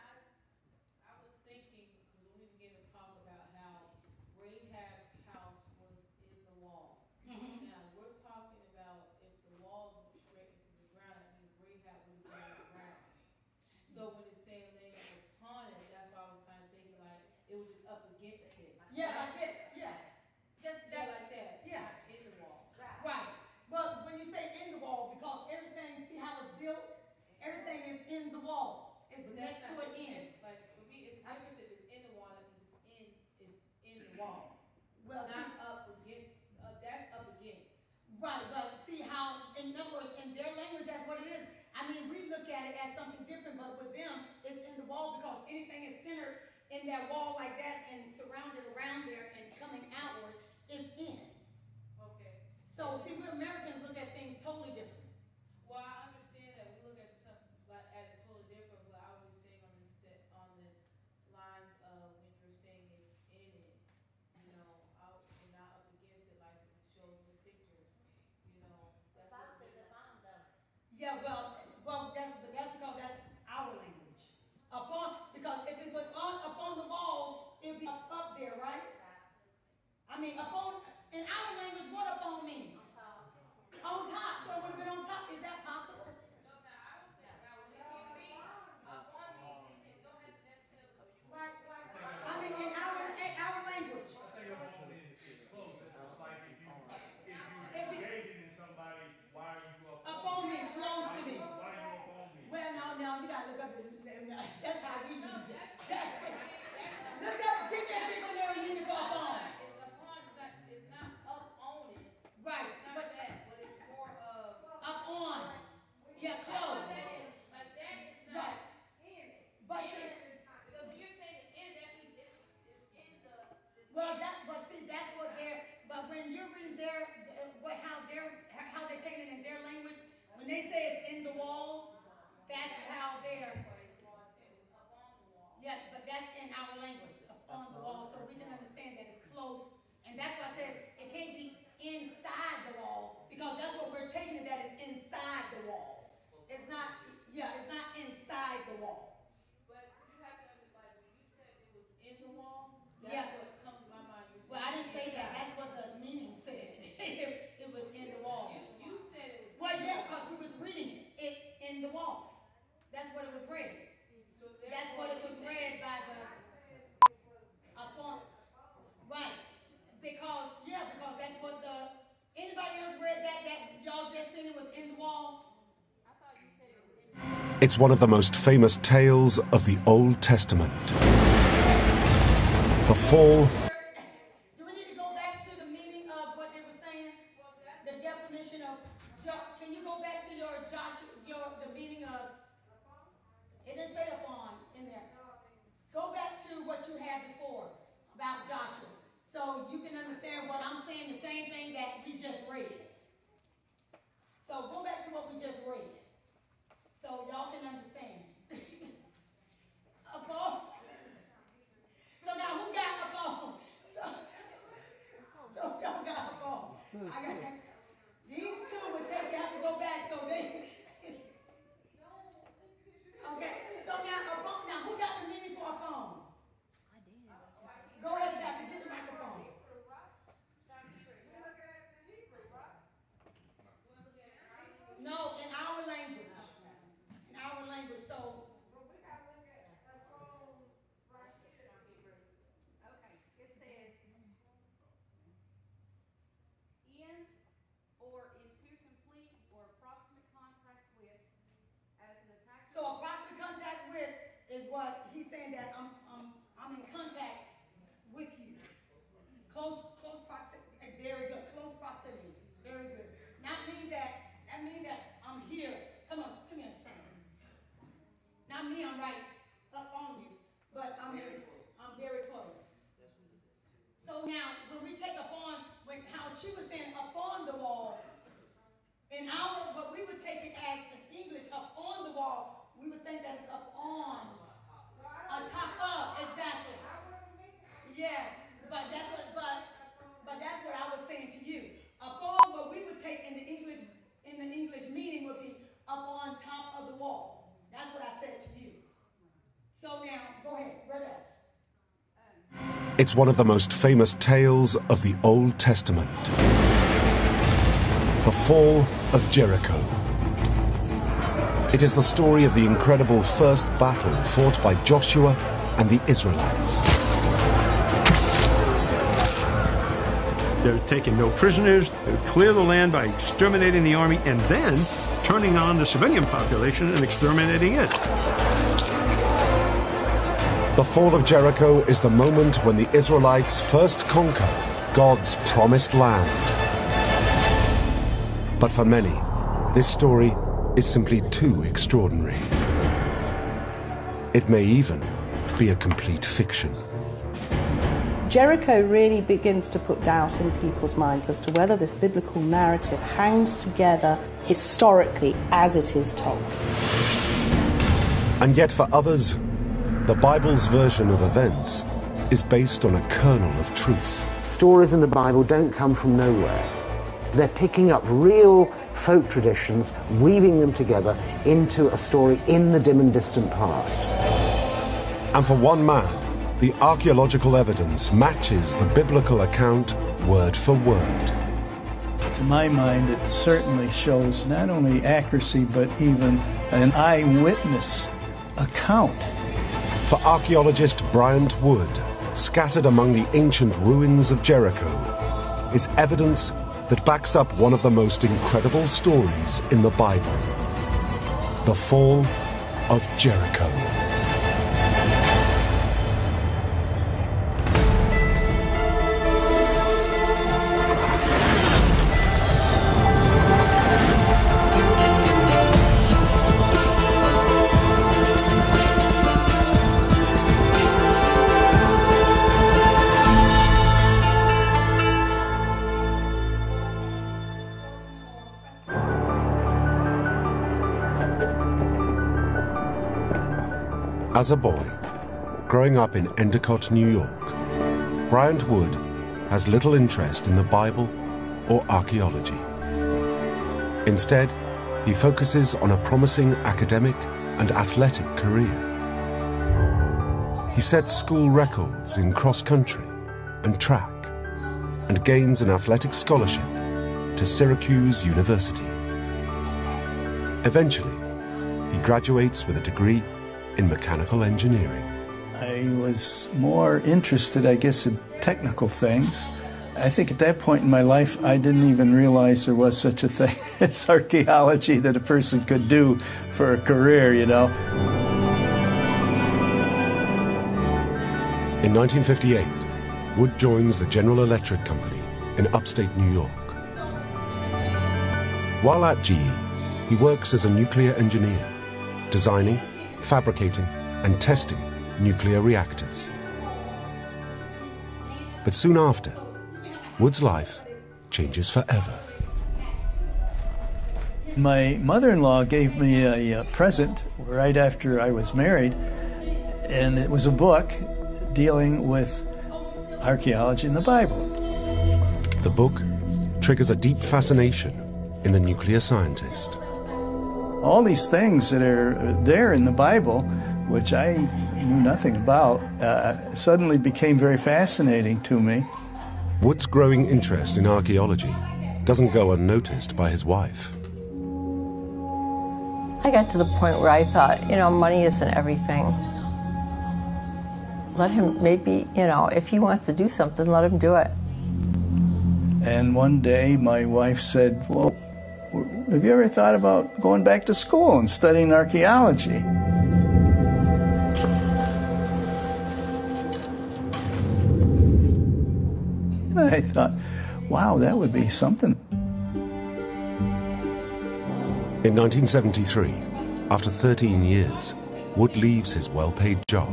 I was thinking, because we began to talk about how Rahab's house was in the wall. Mm-hmm. Now, we're talking about if the walls were straight into the ground, that means Rahab would have been on the ground. So when it's saying laying upon it, that's why I was kind of thinking like it was just up against it. Yeah, like this, yeah. That's Like that. yeah. Not in the wall. Right. But when you say in the wall, because everything, see how it's built? Everything is in the wall. It's But next to it in. Like for me, it's different if it's in the wall, that means it's in the wall. Well, Not see, up against, that's up against. right, but see how, in other words, in their language, that's what it is. I mean, we look at it as something different, but with them, it's in the wall because anything is centered in that wall like that and surrounded around there and coming outward is in. Okay. So, see, we Americans look at things totally different. Well, I understand that we look at something like at it totally different, but I was just saying on the lines of when you're saying it's in it, you know, out and not up against it like it shows in the picture, you know. That's what Yeah, well, that's because that's our language. Because if it was upon the walls, it would be up there, right? I mean, in our language, what upon means? On top, so it would have been on top. Is that possible? I mean, in our language. I think upon is close. It's just like if you If it- engaging in somebody, why are you Upon me, close to me. Why are you upon me? Well, no, you gotta look up that's how we use it. Look up, give me a dictionary meaning for upon. It's upon, it's not up on it. Right, It's not but that, but it's more of up on. that's in our language, upon the wall, so we can understand that it's close. And that's why I said it can't be inside the wall, because that's what we're taking it, that it's inside the wall. It's not, yeah, it's not inside the wall. But you have to understand, when you said it was in the wall, Yeah. that's what comes to my mind. You said Well, I didn't say that, inside. that's what the meaning said. It was in the wall. You said it was. Well, yeah, because we was reading it, it's in the wall. That's what it was read. So That's what it was read by the, upon, right, because that's what anybody else read that y'all just seen it was in the wall? It's one of the most famous tales of the Old Testament. The fall. Do we need to go back to the meaning of what they were saying? The definition of, can you go back to your Joshua, the meaning of, it didn't say upon in there. Go back to what you had before about Joshua, so you can understand what I'm saying, the same thing that we just read. So go back to what we just read, so y'all can understand. Upon. So now who got upon? So y'all got upon. I got these two would take you have to go back, so they. Okay, so now upon. Now who got the meaning for upon? I did. Go ahead, Jackie, get the microphone. No, in our language. In our language, so. Okay, it says in or into complete or approximate contact with as an attack. So approximate contact with is what he's saying, that I'm in contact with you. Close proximity, very good. Close proximity, very good. That means that I'm here. Come here, son. Not me, I'm right up on you, but I'm very close. So now, when we take upon, how she was saying upon the wall, but we would take it as in English, up on the wall, we would think that it's up on, on top of, exactly. Yes, but that's what I was saying to you. Upon, what we would take in the English meaning would be up on top of the wall. That's what I said to you. So now, go ahead, where else? It's one of the most famous tales of the Old Testament. The fall of Jericho. It is the story of the incredible first battle fought by Joshua and the Israelites. They're taking no prisoners, they would clear the land by exterminating the army, and then turning on the civilian population and exterminating it. The fall of Jericho is the moment when the Israelites first conquer God's promised land. But for many, this story is simply too extraordinary. It may even be a complete fiction. Jericho really begins to put doubt in people's minds as to whether this biblical narrative hangs together historically as it is told. And yet for others, the Bible's version of events is based on a kernel of truth. Stories in the Bible don't come from nowhere. They're picking up real folk traditions, weaving them together into a story in the dim and distant past. And for one man, the archaeological evidence matches the biblical account word for word. To my mind, it certainly shows not only accuracy, but even an eyewitness account. For archaeologist Bryant Wood, scattered among the ancient ruins of Jericho is evidence that backs up one of the most incredible stories in the Bible: the fall of Jericho. As a boy, growing up in Endicott, New York, Bryant Wood has little interest in the Bible or archaeology. Instead, he focuses on a promising academic and athletic career. He sets school records in cross-country and track and gains an athletic scholarship to Syracuse University. Eventually, he graduates with a degree in mechanical engineering. I was more interested, I guess, in technical things. I think at that point in my life, I didn't even realize there was such a thing as archaeology that a person could do for a career, you know. In 1958, Wood joins the General Electric Company in upstate New York. While at GE, he works as a nuclear engineer, designing, fabricating, and testing nuclear reactors. But soon after, Wood's life changes forever. My mother-in-law gave me a present right after I was married, and it was a book dealing with archaeology in the Bible. The book triggers a deep fascination in the nuclear scientist. All these things that are there in the Bible, which I knew nothing about, suddenly became very fascinating to me. Wood's growing interest in archaeology doesn't go unnoticed by his wife. I got to the point where I thought, you know, money isn't everything. Let him, maybe, you know, if he wants to do something, let him do it. And one day my wife said, well, have you ever thought about going back to school and studying archaeology? I thought, wow, that would be something. In 1973, after 13 years, Wood leaves his well-paid job.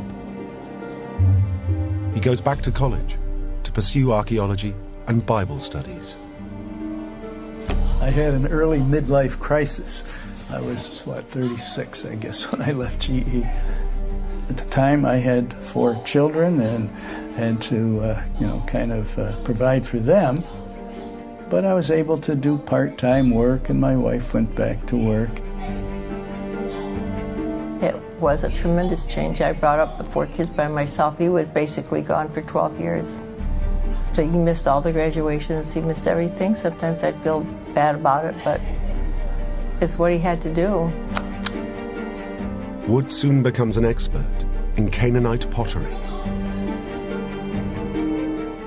He goes back to college to pursue archaeology and Bible studies. I had an early midlife crisis. I was, 36, I guess, when I left GE. At the time, I had 4 children and had to, provide for them. But I was able to do part-time work, and my wife went back to work. It was a tremendous change. I brought up the 4 kids by myself. He was basically gone for 12 years. So he missed all the graduations, he missed everything. Sometimes I'd feel bad about it, but it's what he had to do. Wood soon becomes an expert in Canaanite pottery.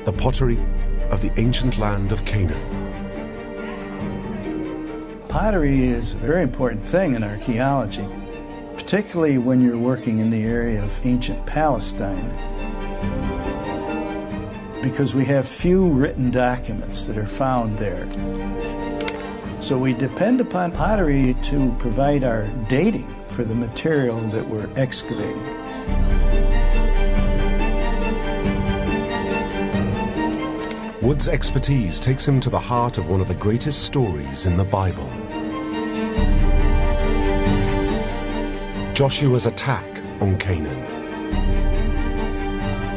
The pottery of the ancient land of Canaan. Pottery is a very important thing in archaeology, particularly when you're working in the area of ancient Palestine, because we have few written documents that are found there. So we depend upon pottery to provide our dating for the material that we're excavating. Wood's expertise takes him to the heart of one of the greatest stories in the Bible. Joshua's attack on Canaan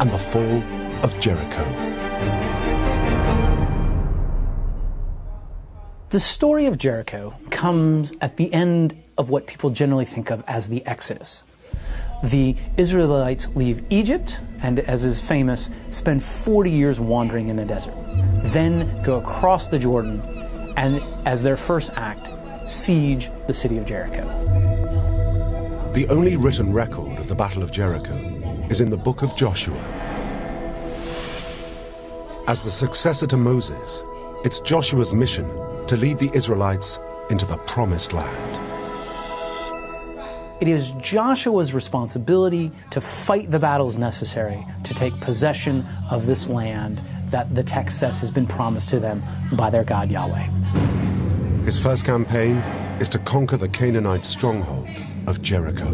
and the fall of Jericho. The story of Jericho comes at the end of what people generally think of as the Exodus. The Israelites leave Egypt and, as is famous, spend 40 years wandering in the desert. Then go across the Jordan and, as their first act, siege the city of Jericho. The only written record of the Battle of Jericho is in the book of Joshua. As the successor to Moses, it's Joshua's mission to lead the Israelites into the Promised Land. It is Joshua's responsibility to fight the battles necessary to take possession of this land that the text says has been promised to them by their God Yahweh. His first campaign is to conquer the Canaanite stronghold of Jericho.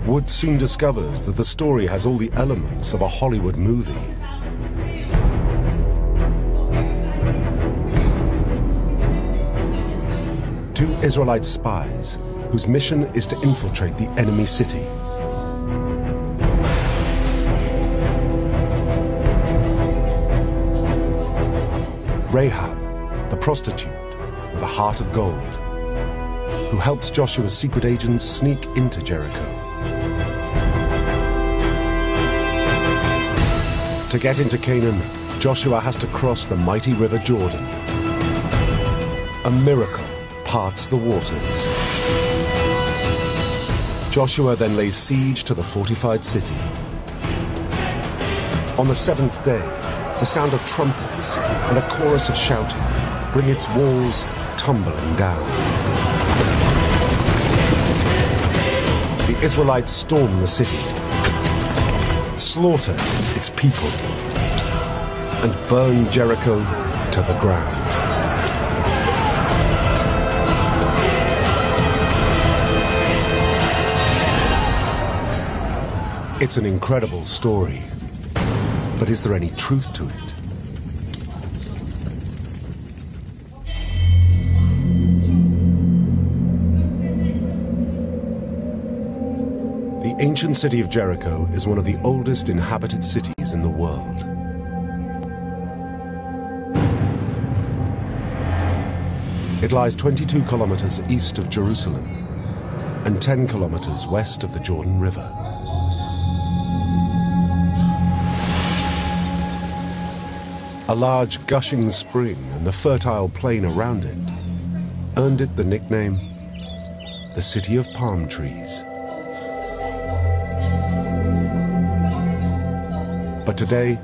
Wood soon discovers that the story has all the elements of a Hollywood movie. 2 Israelite spies whose mission is to infiltrate the enemy city. Rahab, the prostitute with a heart of gold, who helps Joshua's secret agents sneak into Jericho. To get into Canaan, Joshua has to cross the mighty river Jordan. A miracle parts the waters. Joshua then lays siege to the fortified city. On the 7th day, the sound of trumpets and a chorus of shouting bring its walls tumbling down. The Israelites storm the city, slaughter its people, and burn Jericho to the ground. It's an incredible story, but is there any truth to it? The ancient city of Jericho is one of the oldest inhabited cities in the world. It lies 22 kilometers east of Jerusalem and 10 kilometers west of the Jordan River. A large gushing spring and the fertile plain around it earned it the nickname, the City of Palm Trees. But today,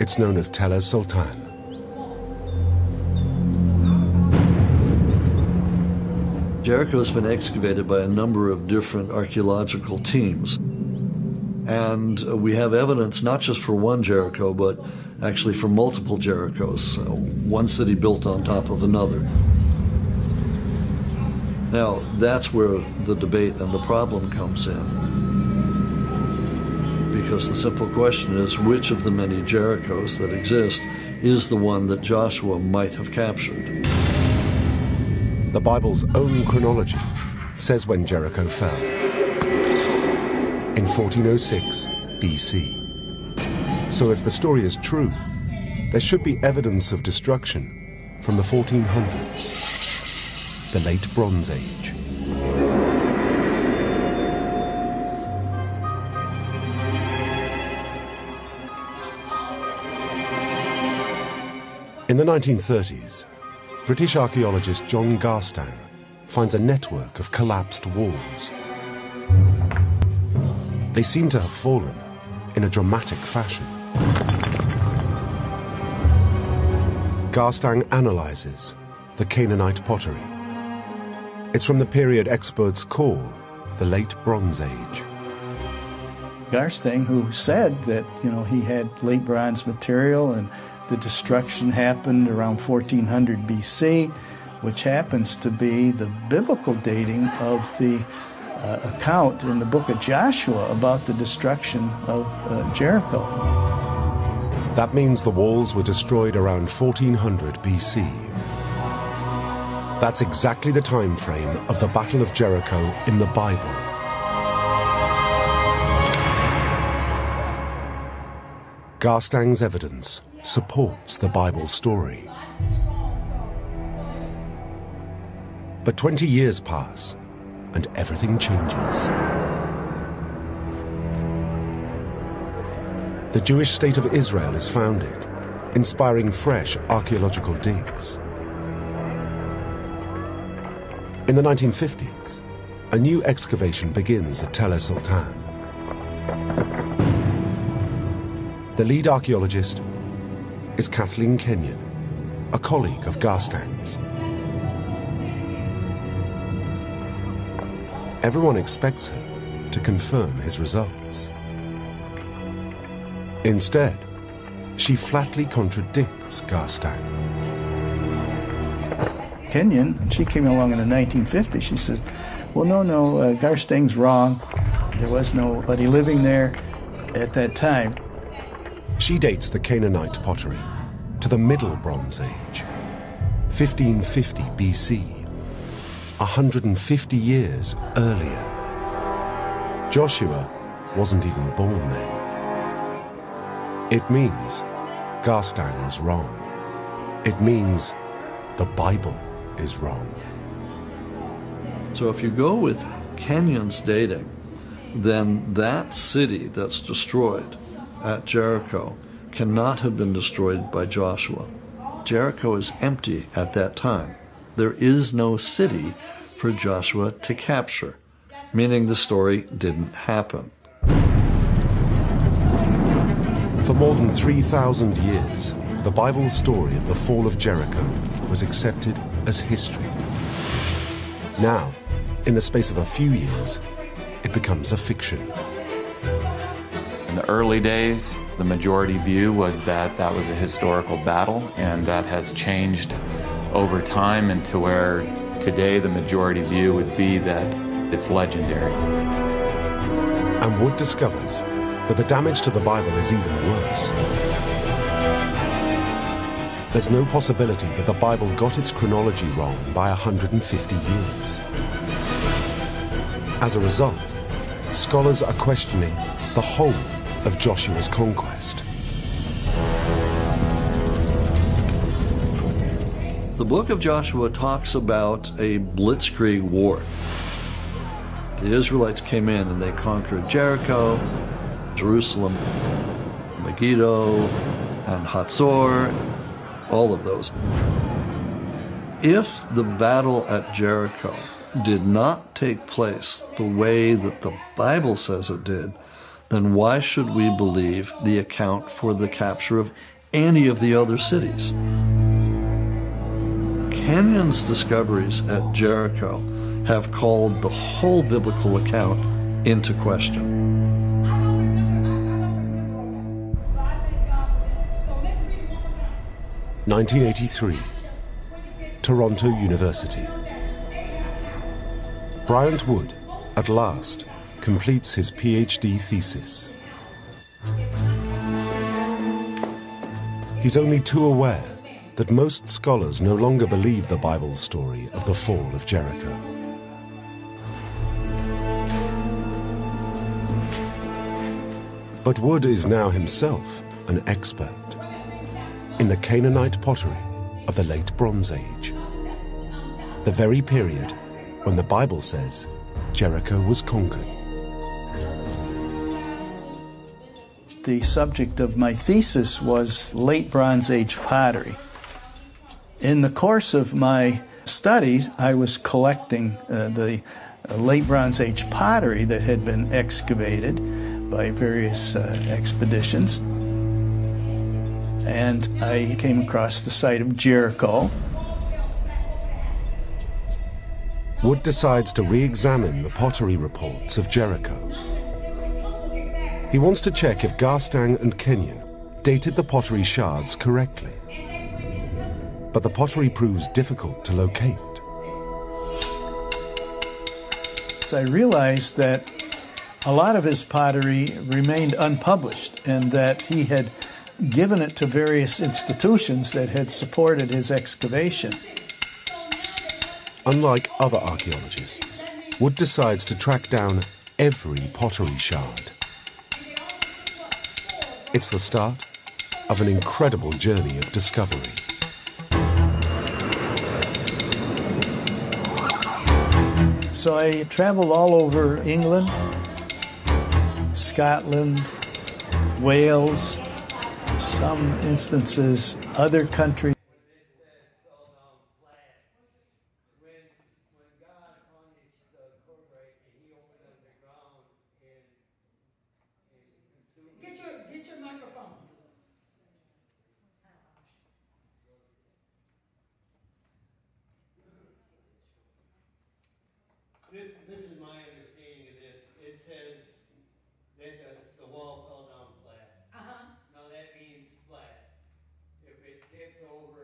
it's known as Tel Es Sultan. Jericho has been excavated by a number of different archaeological teams. And we have evidence not just for one Jericho, but actually for multiple Jerichos, one city built on top of another. Now, that's where the debate and the problem comes in. Because the simple question is, which of the many Jerichos that exist is the one that Joshua might have captured? The Bible's own chronology says when Jericho fell. In 1406 BC. So if the story is true, there should be evidence of destruction from the 1400s, the late Bronze Age. In the 1930s, British archaeologist John Garstang finds a network of collapsed walls. They seem to have fallen in a dramatic fashion. Garstang analyzes the Canaanite pottery. It's from the period experts call the late Bronze Age. Garstang, who said that, he had late bronze material and the destruction happened around 1400 BC, which happens to be the biblical dating of the account in the book of Joshua about the destruction of Jericho. That means the walls were destroyed around 1400 BC. That's exactly the time frame of the Battle of Jericho in the Bible. Garstang's evidence supports the Bible's story. But 20 years pass, and everything changes. The Jewish state of Israel is founded, inspiring fresh archaeological digs. In the 1950s, a new excavation begins at Tel Es Sultan. The lead archaeologist is Kathleen Kenyon, a colleague of Garstang's. Everyone expects her to confirm his results. Instead, she flatly contradicts Garstang. Kenyon, she came along in the 1950s, she says, well, no, Garstang's wrong. There was nobody living there at that time. She dates the Canaanite pottery to the Middle Bronze Age, 1550 BC. 150 years earlier. Joshua wasn't even born then. It means Garstang was wrong. It means the Bible is wrong. So if you go with Kenyon's dating, then that city that's destroyed at Jericho cannot have been destroyed by Joshua. Jericho is empty at that time. There is no city for Joshua to capture, meaning the story didn't happen. For more than 3,000 years, the Bible's story of the fall of Jericho was accepted as history. Now, in the space of a few years, it becomes a fiction. In the early days, the majority view was that that was a historical battle, and that has changed over time into where today the majority view would be that it's legendary. And Wood discovers that the damage to the Bible is even worse. There's no possibility that the Bible got its chronology wrong by 150 years. As a result, scholars are questioning the whole of Joshua's conquest. The book of Joshua talks about a blitzkrieg war. The Israelites came in and they conquered Jericho, Jerusalem, Megiddo, and Hatzor, all of those. If the battle at Jericho did not take place the way that the Bible says it did, then why should we believe the account for the capture of any of the other cities? Kenyon's discoveries at Jericho have called the whole biblical account into question. 1983, Toronto University. Bryant Wood, at last, completes his PhD thesis. He's only too aware that most scholars no longer believe the Bible's story of the fall of Jericho. But Wood is now himself an expert in the Canaanite pottery of the late Bronze Age, the very period when the Bible says Jericho was conquered. The subject of my thesis was late Bronze Age pottery. In the course of my studies, I was collecting the late Bronze Age pottery that had been excavated by various expeditions. And I came across the site of Jericho. Wood decides to re-examine the pottery reports of Jericho. He wants to check if Garstang and Kenyon dated the pottery shards correctly. But the pottery proves difficult to locate. So I realized that a lot of his pottery remained unpublished and that he had given it to various institutions that had supported his excavation. Unlike other archaeologists, Wood decides to track down every pottery shard. It's the start of an incredible journey of discovery. So I traveled all over England, Scotland, Wales, some instances, other countries. Get your microphone. This is my understanding of this. It says that the wall fell down flat. Now that means flat. If it tipped over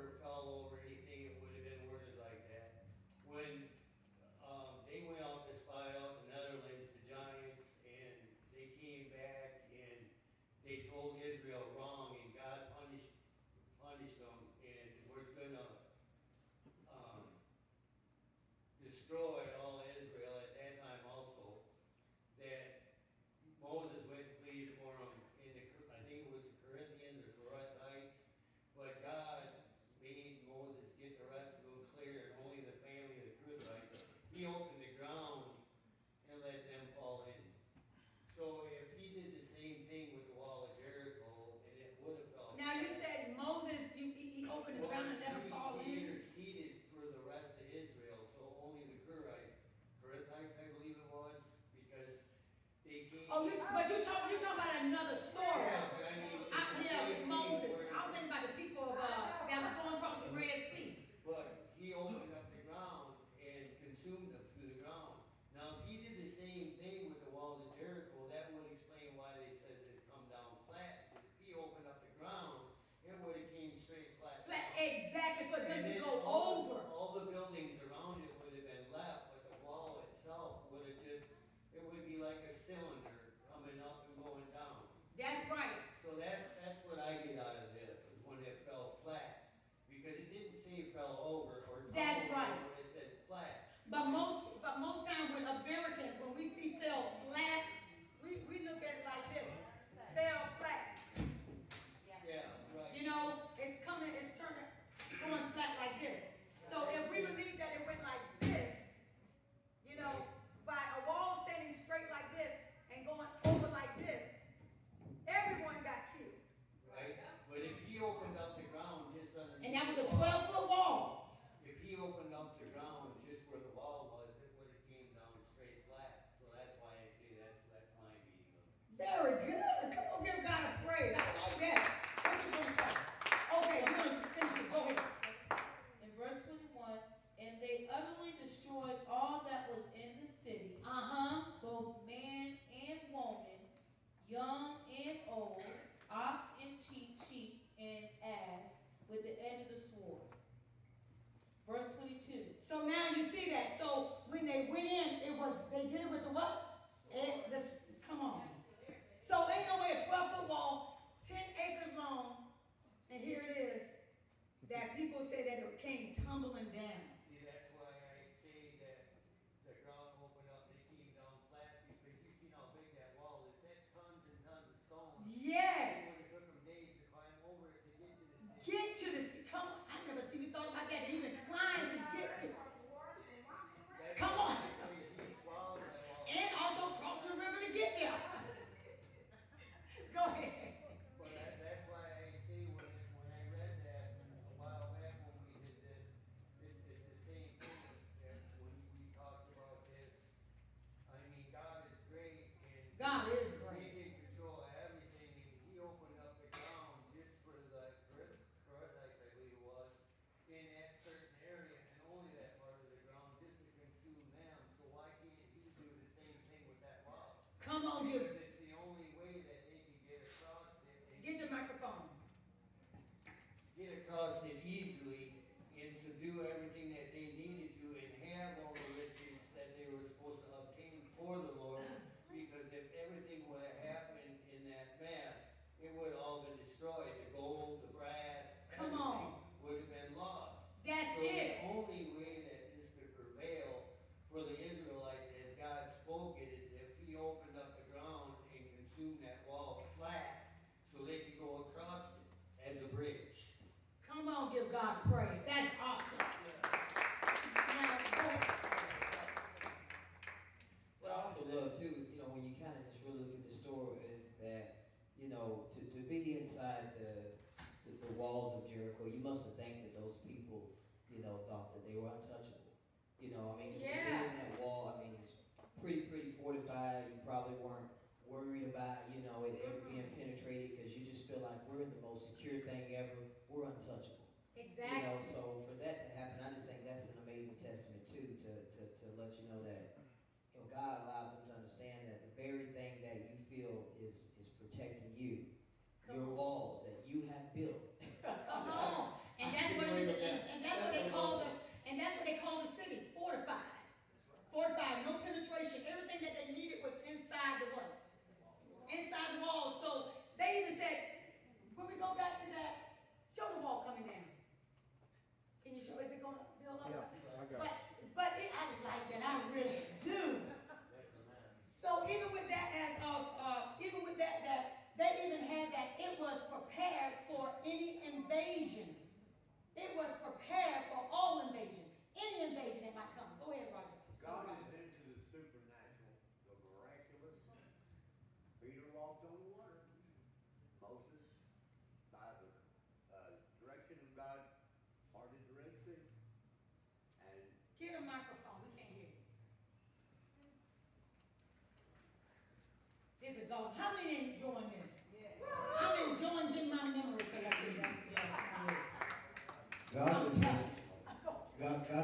But most time when Americans, when we see fell flat, we look at it like this. Fell flat. Yeah, right. You know, it's turning, going flat like this. So if we believe that it went like this, you know, by a wall standing straight like this and going over like this, everyone got killed. Right, but if he opened up the ground just underneath. And that was a 12-foot wall. If he opened up the ground just where the wall was, it would have came down straight flat. So that's why I say that's my meaning of it. Very good. Come on, give God a praise. I like that. What you gonna say? Okay, you're gonna finish it. Go ahead. In verse 21, and they utterly destroyed all that was in the city, both man and woman, young and old, ox and sheep and ass, with the edge of the sword. Verse 22. So now you see that. So when they went in, they did it with the what? Come on. So ain't no way a 12-foot wall, 10 acres long, and here it is, that people say that it came tumbling down. See, that's why I say that the ground opened up and it came down flat, because you see how big that wall is. That's tons and tons of stone. Yes. It would have took them days to climb over it to get to the city. Get to the city. Come on. I never even thought about that. They even climb to get to. Come on. And also crossing the river to get there. Go ahead. But that's why I say when I read that a while back when we did this, it's the same thing that when we talked about this. I mean, God is great and God is great. He's in control of everything, and He opened up the ground just for the Israelites, I believe it was, in that certain area and only that part of the ground just to consume them. So why can't He do the same thing with that wall? Come on, because it's the only way that they can get across it. Get the microphone. Get across it easily and subdue everything that they needed to and have all the riches that they were supposed to obtain for the Lord. Because if everything would have happened in that mass, it would have all been destroyed. The gold, the brass, everything would have been lost. That's so it. The only way that this could prevail for the Israelites as God spoke it is if He opened up the ground and consumed that wall flat so they could go across it as a bridge. Come on, give God praise. That's awesome. Now, go ahead. What I also love too is, when you kind of just really look at the story is that, to be inside the walls of Jericho, you must have think that those people, thought that they were untouchable. Just to be in that wall, it's pretty fortified. You probably weren't worried about, it ever being penetrated because you just feel like we're in the most secure thing ever. We're untouchable. Exactly. So for that to happen, I just think that's an amazing testament too, to let you know that God allowed them to understand that the very thing that you feel is protecting you, your walls that you have built. Come on. And that's what they call the city, fortified. Fortified, no penetration. Everything that they needed was inside the what? Inside the wall. So they even said, when we go back to that, show the wall coming down. Can you show? Is it going to build up? Yeah, I got it. But I was like that. I really do. So even with that, that they even had that it was prepared for any invasion. It was prepared for all invasion. Any invasion that might come. Go ahead, Roger. God is into the supernatural, the miraculous. Peter walked on the water. Moses, by the direction of God, parted the Red Sea. And get a microphone. We can't hear you. This is awesome. How many enjoying this? I'm enjoying getting my memory collected back together. God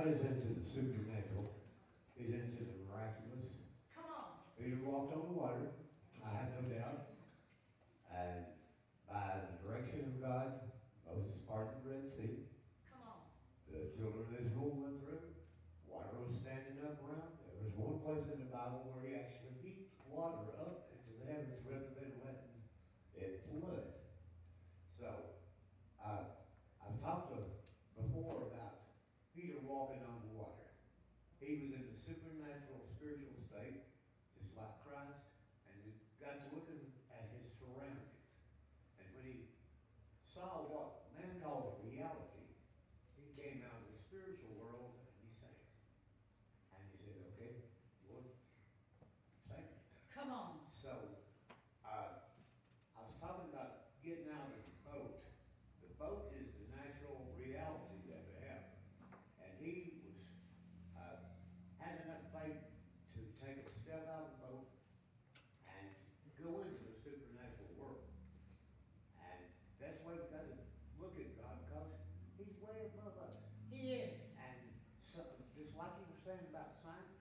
is into the supernatural. He's into the miraculous. Come on. Peter walked on the water, I have no doubt. And by the direction of God, Moses parted the Red Sea. Come on. The children of Israel went through. Water was standing up around. There was one place in the Bible where He actually heaped water up into the heavens rather than letting it flood. So, I've talked before about Peter walking on the water. He was in the He is. And so, just like you were saying about science,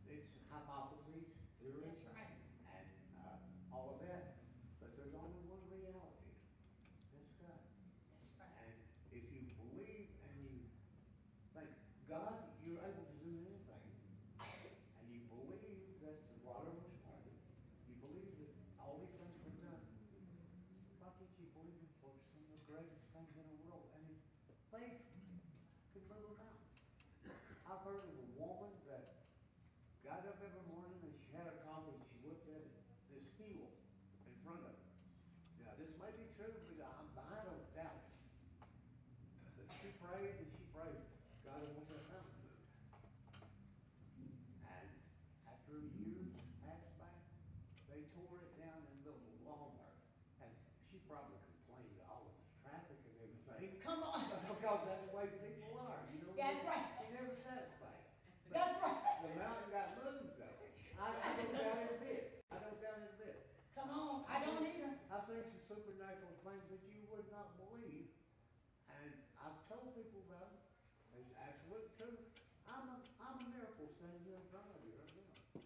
it's hypotheses, theories. That's right. And all of that. But there's only one reality. That's God. That's right. And if you believe and you think, God, you're able to do anything, and you believe that the water was parted, you believe that all these things were done, why can't you believe him for some of the greatest things in the world? And if faith could move a mountain. I've heard of a woman that got up every morning and she had her coffee and she looked at this hill in front of her. Now, this may be true, but I don't doubt it. But she prayed and she prayed. God, I want that mountain moved. And after years passed by, they tore it down and built a Walmart. And she probably complained to all of the traffic and everything. Come on. Because that's the way people are, you know. That's right. You're never satisfied. But That's right. the mountain got moved though. I don't doubt it a bit. I don't doubt it a bit. Come on. I don't either. I've seen some supernatural things that you would not believe. And I've told people about it. It's absolute truth. I'm a miracle standing here in front of you right now.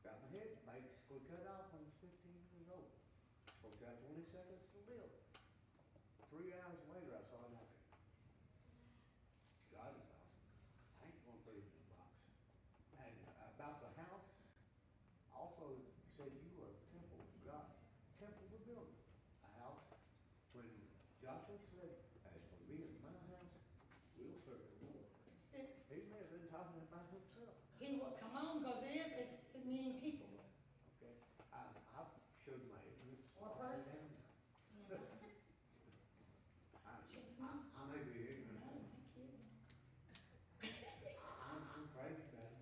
Got my head basically cut off when I was 15 years old. Supposed to have 20 seconds to live. 3 hours later, I saw nothing. God is awesome. I ain't gonna put it in a box. And about the house, also said you are a temple of God. Temple of building. A house. When Joshua said, as for me and my house, we'll serve the Lord. He may have been talking about himself. He will come on, because it's meaning people. Okay. I've showed my ignorance. Or person. I may be ignorant. I'm crazy about it.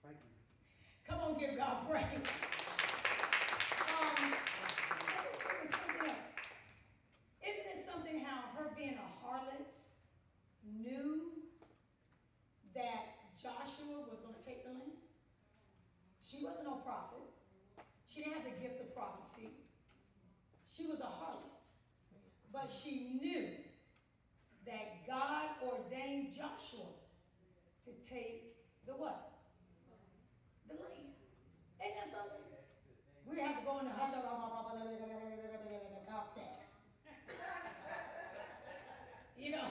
Thank you. Come on, give God praise. Let me say something else. Isn't it something how her being a harlot knew that Joshua was going to take the land? She wasn't no prophet. She didn't have the gift of prophecy. She was a harlot. But she knew that God ordained Joshua to take the what? The land. Ain't that something? We have to go in the hush. God says. You know,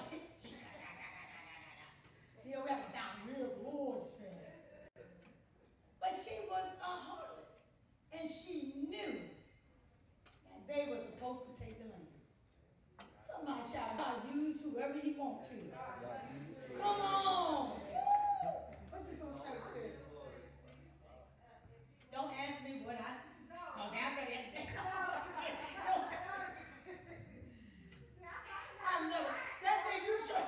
we have to sound real good, says. But she was a harlot. And she knew that they were supposed to take the land. Somebody shout, God use whoever he wants to. Come on. What you gonna say, sis? Don't ask me what I, because after that, I love it. That thing you should.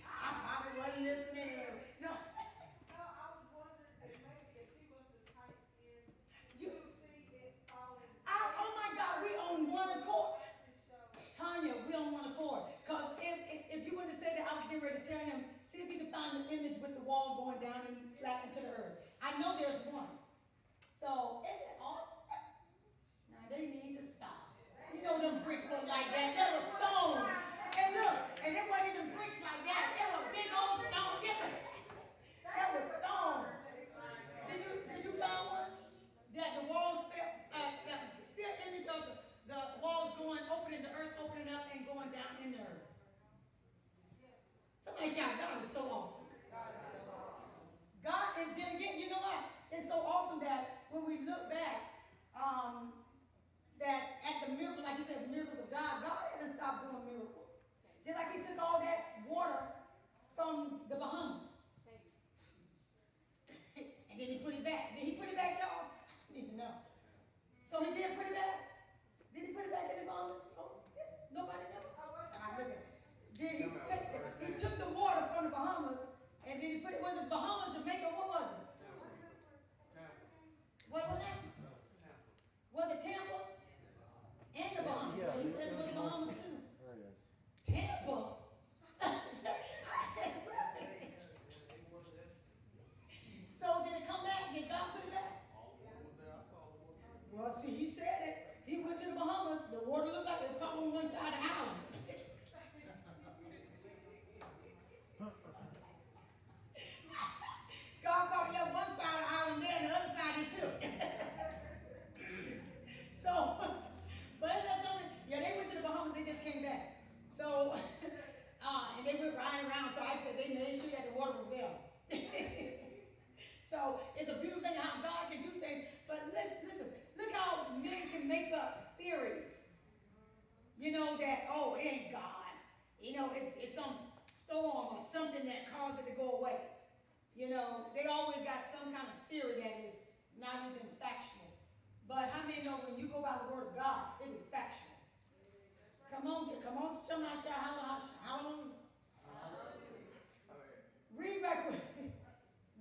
I probably wasn't listening. No. I was wondering if maybe if she must have typed in to see it falling. Oh my God, we on one accord. Tanya, we on one accord. Because if you wouldn't have said that, I was getting ready to tell him, see if you can find the image with the wall going down and flat into the earth. I know there's one. So, isn't that awesome? Now, they need to stop. You know them bricks weren't like that. They were stone. And look, and it wasn't even bricks like that. They were big old stone. That was stone. Did you find one? That the walls fell, see an image of the walls going, opening the earth, opening up, and going down in the earth. Somebody shout, God is so awesome. God, and then again, you know what? It's so awesome that when we look back, that at the miracles, like you said, the miracles of God, God hasn't stopped doing miracles. Just like he took all that water from the Bahamas. And then he put it back. Did he put it back, y'all? I need to know. So he did put it back? Did he put it back in the Bahamas? Oh, yeah. Nobody knows. Somebody look at it. Did he took the water from the Bahamas, and then he put it, was it Bahamas, Jamaica, what was it? What was that? Was it Tampa? And the Bahamas. Yeah, He said it was Bahamas too. There it is. Tampa? So did it come back? Did God put it back? Well, see, he said it. He went to the Bahamas. The water looked like it was probably on one side of the island. up theories. You know, that, oh, it ain't God. You know, it's some storm or something that caused it to go away. You know, they always got some kind of theory that is not even factual. But how many know when you go by the word of God, it is factual? Come on, somebody shout hallelujah. Read right quick.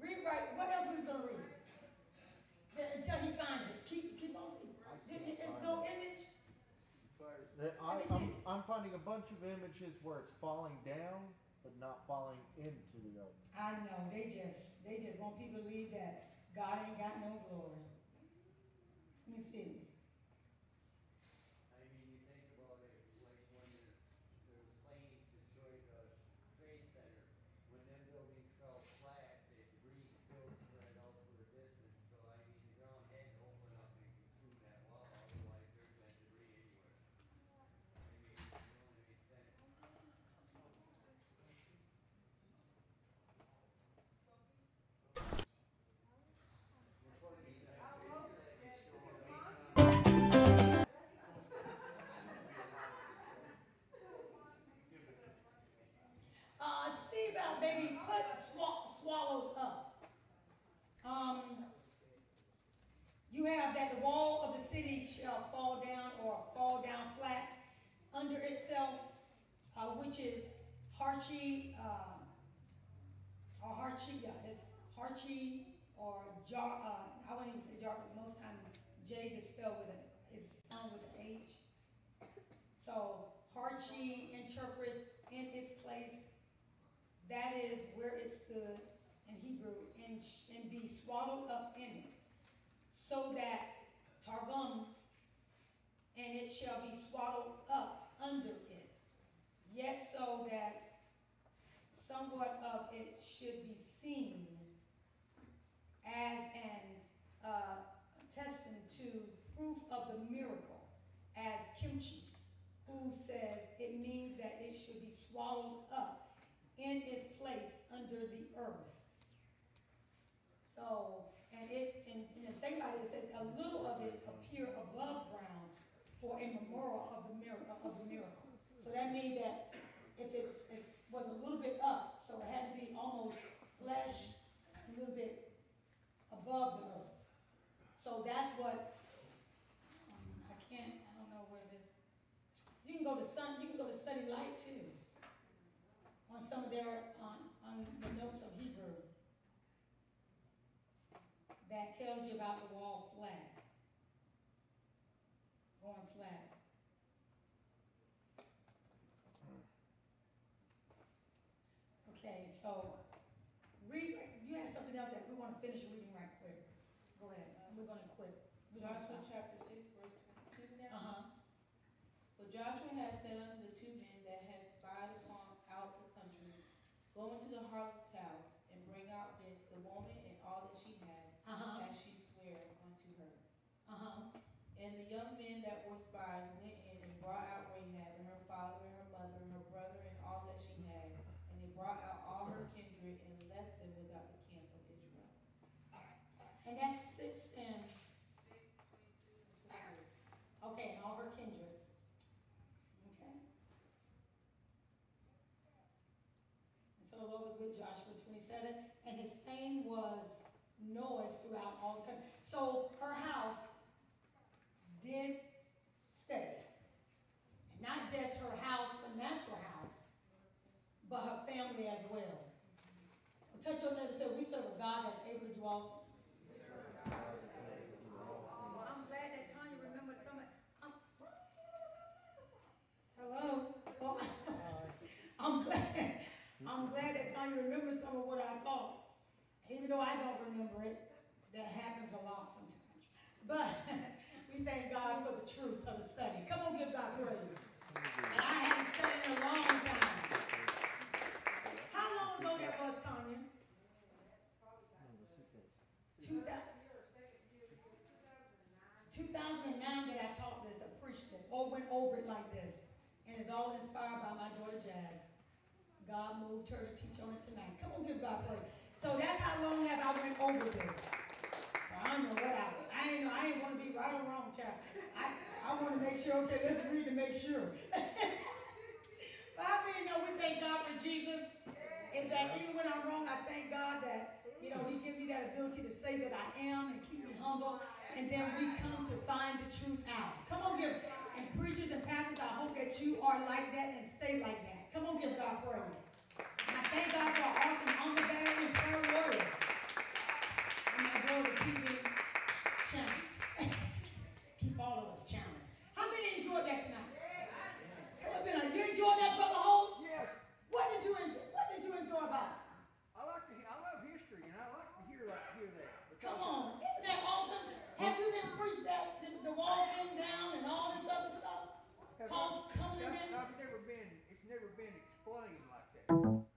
Read right. What else we gonna read? Until he finds it. Keep on. It's no image. I'm finding a bunch of images where it's falling down, but not falling into the earth. I know, they just want people to believe that God ain't got no glory. Let me see. I mean, you think about it, like when the planes destroyed the Trade Center, when them buildings fell flat, the debris still spread out for a distance. So I mean, the ground had to open up and consume that wall, otherwise there's that debris anywhere. I mean, it only makes sense. See about maybe swallowed up. You have that the wall of the city shall fall down or fall down flat under itself, which is Harchi, or Harchi, it's Harchi or Jar, I wouldn't even say Jar, because most times J's is spelled with it's sound with an H. So Harchi interprets in its place. That is where it stood in Hebrew, and be swaddled up in it, so that Targum, and it shall be swaddled up under it, yet so that somewhat of it should be seen as an attesting to proof of the miracle, as Kimchi, who says it means that it should be swallowed up in its place under the earth. So, and the thing about it, it says a little of it appear above ground for a memorial of the miracle. So that means that if it was a little bit up, so it had to be almost flesh, a little bit above the earth. So that's what, I don't know where this, you can go to Study Light too, on some of their, on the notes of Hebrew, that tells you about the wall flat, going flat. Okay, so you had something else that we want to finish reading right quick. Go ahead. We're going to quit. Joshua chapter 6, verse 22 now. But Joshua had said unto the two men that had spied out the country, go into the harlot's house, and bring out thence the woman and all that she had, as she sware unto her. And the young men that were spies went in and brought out Rahab and her father and her mother and her brother and all that she had. And they brought out all her kindred and left them without the camp of Israel. And that's 6 and 22. Okay, and all her kindreds. Okay. And so the Lord was with Joshua, 27, and his fame was noise throughout all the country. So her house did stay. And not just her house, her natural house, but her family as well. So touch your neighbor and say, we serve a God that's able to do all things. Well, I'm glad that Tanya remembered some of hello? Oh, I'm glad that Tanya remembers some of what I taught. Even though I don't remember it, that happens a lot sometimes. But we thank God for the truth of the study. Come on, give God praise. And I haven't studied in a long time. How long ago that was, Tanya? 2009 that I taught this, I preached it, or went over it like this. And it's all inspired by my daughter Jazz. God moved her to teach on it tonight. Come on, give God praise. So that's how long have I went over this. So I don't know what I was. I didn't want to be right or wrong, child. I want to make sure, okay, let's read to make sure. But I mean, we thank God for Jesus. And that even when I'm wrong, I thank God that, He gives me that ability to say that I am and keep me humble. And then we come to find the truth out. Come on, give. And preachers and pastors, I hope that you are like that and stay like that. Come on, give God praise. And I thank God for our awesome armor-bearing prayer warrior. And my goal to keep me challenged. Keep all of us challenged. How many enjoyed that tonight? You enjoyed that, Brother Holt? Yes. What did you enjoy about it? I love history, and I like to hear that. Come on, isn't that awesome? Have you been preached that the wall came down and all this other stuff? Called tumbling in? It's never been explained like that.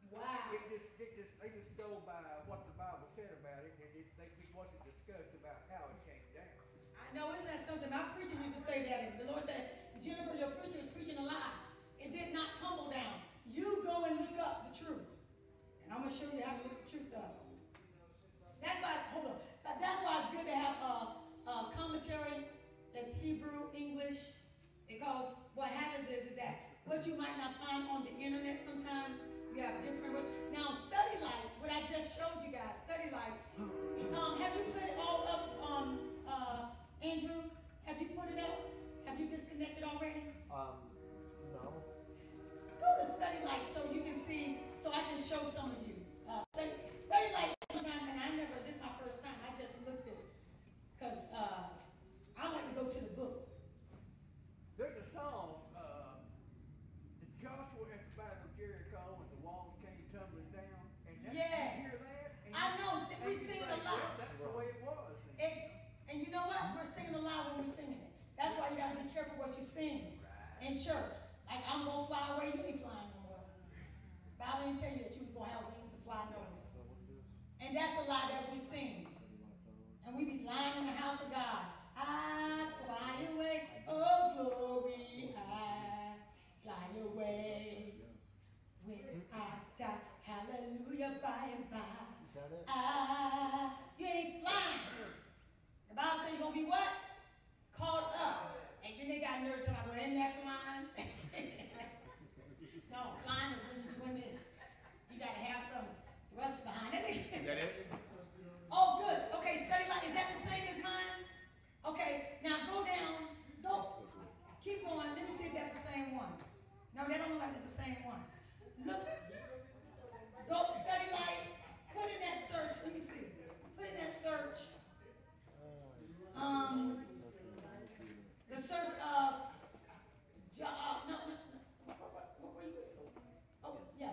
Wow. They just go by what the Bible said about it, and it wasn't discussed about how it came down. I know, isn't that something? My preacher used to say that, and the Lord said, Jennifer, your preacher is preaching a lie. It did not tumble down. You go and look up the truth. And I'm going to show you how to look the truth up. That's why it's good to have a commentary that's Hebrew, English, because what happens is that what you might not find on the internet sometimes, you have different words. Now, Study Light, what I just showed you guys, Study Light, have you put it all up, Andrew? Have you put it up? Have you disconnected already? No. Go to Study Light so you can see, so I can show some of you. Study Light sometime, and this is my first time, I just looked at it. Because I like to go to the books. There's a song, that Joshua at the Battle of Jericho and the walls came tumbling down. And Yes. You hear that? I know, that we sing it a lot. Well, that's the way it was. And you know what? We're singing a lot when we're singing it. That's why you got to be careful what you sing in church. Like, I'm going to fly away, you ain't flying no more. Bible didn't tell you that you was going to have wings to fly nowhere. And that's a lie that we sing. And we be lying in the house of God. I fly away, oh glory, I fly away. When I die, hallelujah, by and by. You ain't flying. The Bible says you're going to be what? Caught up. And then they got nerve talking about, well, isn't that flying? No, flying is when you're doing this. You got to have some thrust behind it. Is that it? Oh, good. Okay, Study Light. Is that the same as mine? Okay, now go down. Go. Keep going. Let me see if that's the same one. No, that don't look like it's the same one. Look. Go to Study Light. Put in that search. Let me see. Put in that search. The search of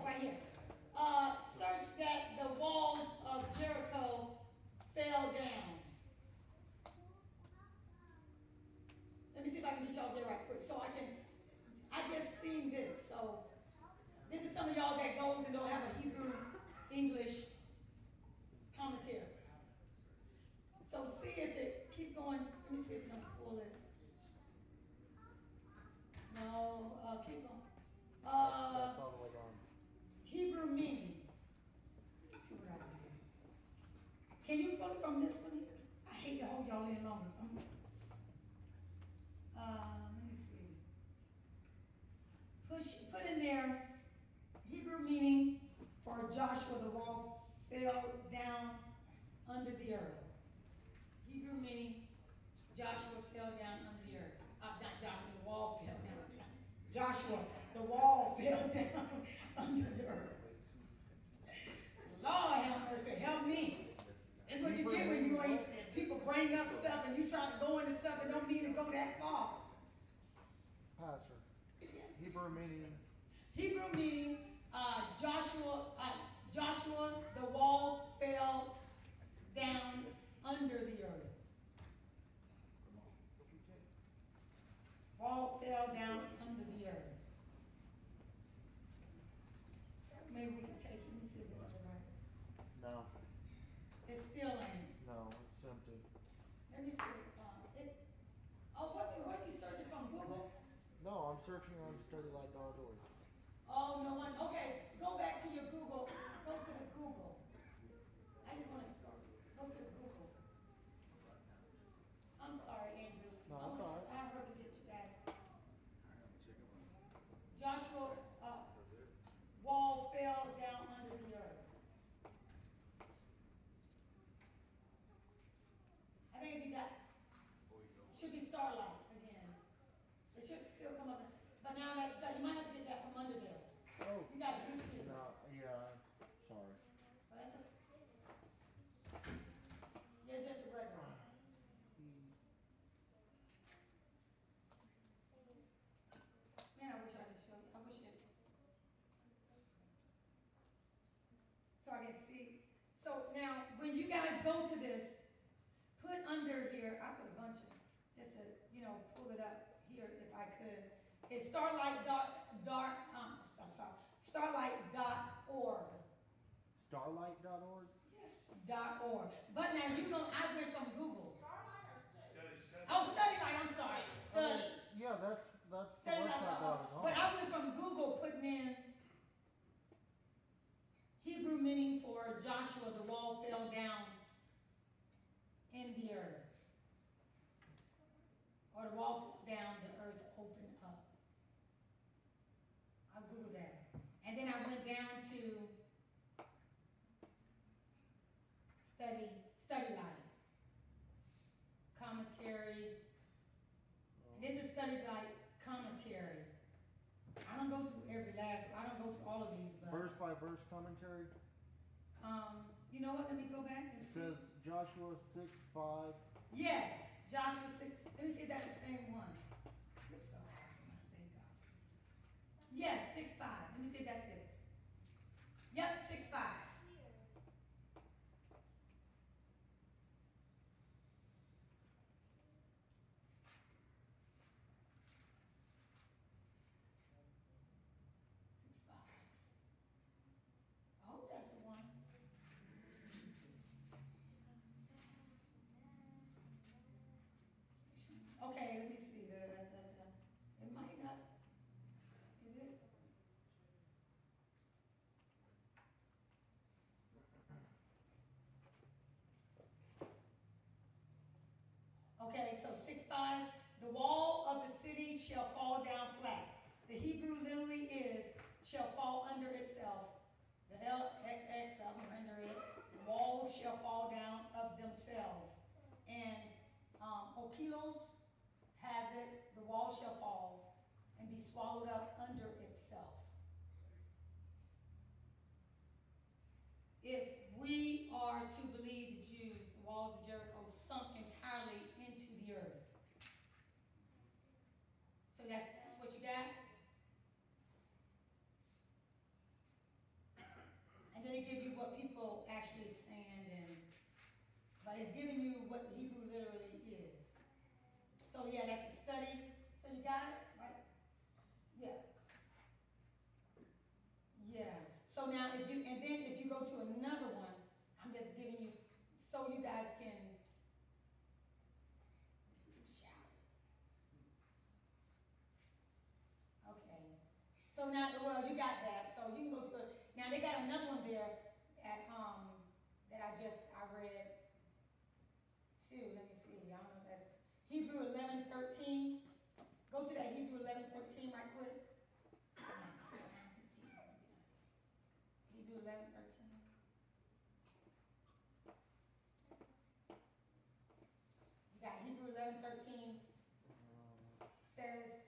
right here. Search that the walls of Jericho fell down. Let me see if I can get y'all there right quick. I just seen this. So this is some of y'all that goes and don't have a Hebrew English commentary. So see if it, keep going. Let me see if I can pull it. No, keep going. That's all the way down. Hebrew meaning. Let's see what I did. Can you pull it from this one here? I hate to hold y'all in longer. Let me see. Put in there Hebrew meaning for Joshua, the wall fell down under the earth. Hebrew meaning Joshua fell down under the earth. Not Joshua, the wall fell down. Joshua, the wall fell down under the earth. Lord have mercy, help me. That's what you get when you ain't, people bring up stuff and you try to go into stuff that don't need to go that far. Pastor. Hebrew meaning. Hebrew meaning Joshua, the wall fell down under the earth. Wall fell down under the earth. So maybe we can take it. Let me see if this is right. No. It still ain't. No, it's empty. Let me see. What are you searching from? Google? No, I'm searching on studylight.org. Oh, no one. Okay, go back to your Google. Go to the Google. I just want to go to the Google. I'm sorry, Andrew. No, it's all right. I heard to get you guys now that you might have to get that from under there. Oh. You got YouTube. No, yeah, sorry. Well, that's okay. Yeah, just a regular. Man, I wish I could show you. I wish it. So I can see. So now, when you guys go to this, put under here, I put a bunch of, just to, pull it up here if I could. It's starlight.org. Starlight.org? Yes, .org. But now I went from Google. Oh, Study Light, I'm sorry. Study. Yeah, that's the Study website that I was on. But I went from Google putting in Hebrew meaning for Joshua, the wall fell down in the earth. Or the wall fell down, the earth opened up. I Googled that. And then I went down to Study Light. Commentary. And this is Study Light commentary. I don't go to all of these, but. Verse by verse commentary? You know what, let me go back and It see. says Joshua 6:5. Yes, Joshua 6. Let me see if that's the same one. You're so awesome, thank God. Yes, 6:5. Let me see if that's it. Yep, 6:5. I hope that's the one. Okay, let me see. It might not. It is. Okay, so 6:5. The wall of the city shall fall down flat. The Hebrew literally is shall fall under itself. The LXX, I'll render it. The walls shall fall down of themselves. And Okilos has it, the wall shall fall and be swallowed up under itself. If we are to believe the Jews, the walls of Jericho sunk entirely into the earth. So that's what you got? And then it gives you what people actually saying, but it's giving you what the Hebrew literally is. So yeah, that's a study. So you got it, right? Yeah. Yeah. So now if you go to another one, I'm just giving you so you guys can shout. Okay. So now, well, you got that. So you can go to it. Now they got another one there at that I read too. Let me see. I don't know if that's Hebrew 11:13. Go to that Hebrew 11:13 right quick. Hebrew 11:13. You got Hebrew 11:13 says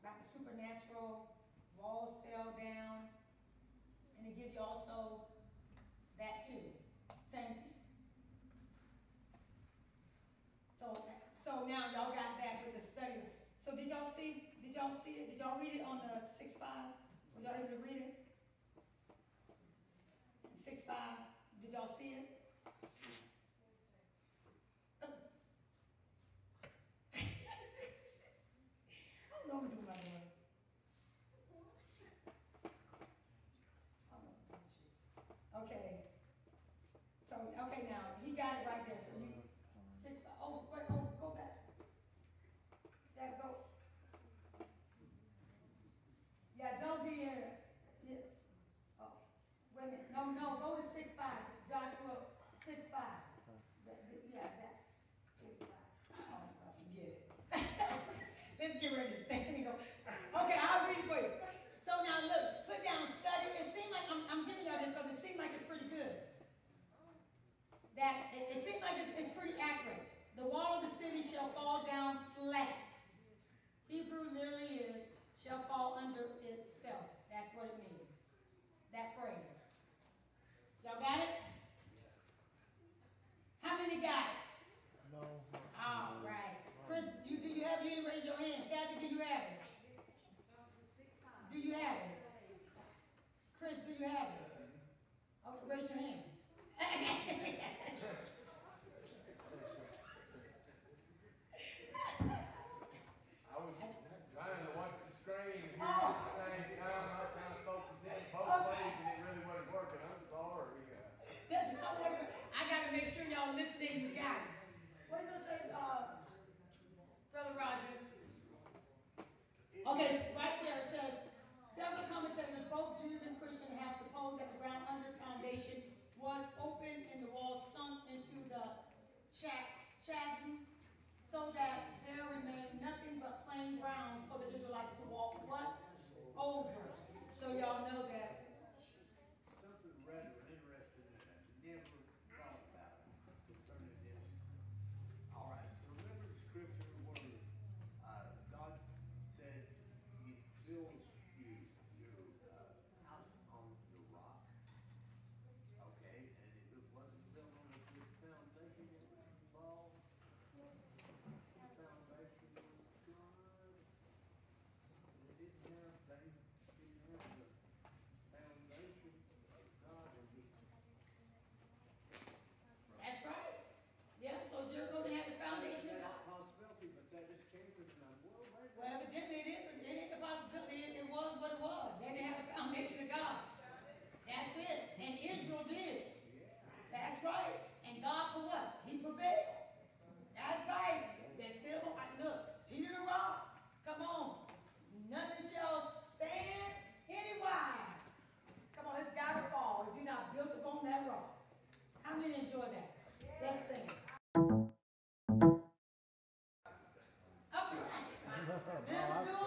about the supernatural, walls fell down, and it gives you also that too. Same thing. So now y'all got that with the study. So did y'all see it? Did y'all read it on the 6:5? Was y'all able to read it? 6:5. Did y'all see it? I don't know what I'm doing, my boy. Okay. So, okay, now, he got it right there. So you, 6:5. Oh, wait, go back. There, go. Yeah, don't be in it. Yeah. Oh, wait a minute. No, go to 6:5. Joshua 6:5. Yeah, that. 6:5. Oh, I forget it. Let's get ready to stand and go. Okay, I'll read it for you. So now look, put down study. It seems like I'm giving y'all this because it seems like it's pretty good. That it seems like it's pretty accurate. The wall of the city shall fall down flat. Hebrew literally is didn't raise your hand. Kathy, do you have it? Do you have it? Chris, do you have it? Okay, raise your hand. I was trying to watch the screen and hear you at the same time. I was trying to focus in both ways and it really wasn't working. I'm sorry. That's not what I gotta make sure y'all listening. You got it. What are you gonna say, Brother Rogers? Okay, right there it says, several commentators, both Jews and Christians, have supposed that the ground under foundation was open and the walls sunk into the chasm, so that there remained nothing but plain ground for the Israelites to walk what? Over. So y'all know that. Something rather interesting that I never thought about concerning this. All right, so remember the scripture where God said He built your house on the rock. Okay, and it wasn't built on a good foundation, it was small. The foundation was good. It didn't have the foundation of God in it. That's right. Yeah, so Jericho didn't have the foundation of God. Possibility, but that just came to me. Well, evidently it ain't a possibility. It was what it was. They didn't have the foundation of God. That's it. And Israel did. That's right. And God for what? He prevailed. That's right. They said, oh, look, Peter the rock. Come on. Nothing shall stand anywise. Come on, it's got to fall if you're not built upon that rock. How many enjoy that? Let's stand. Up. Let's do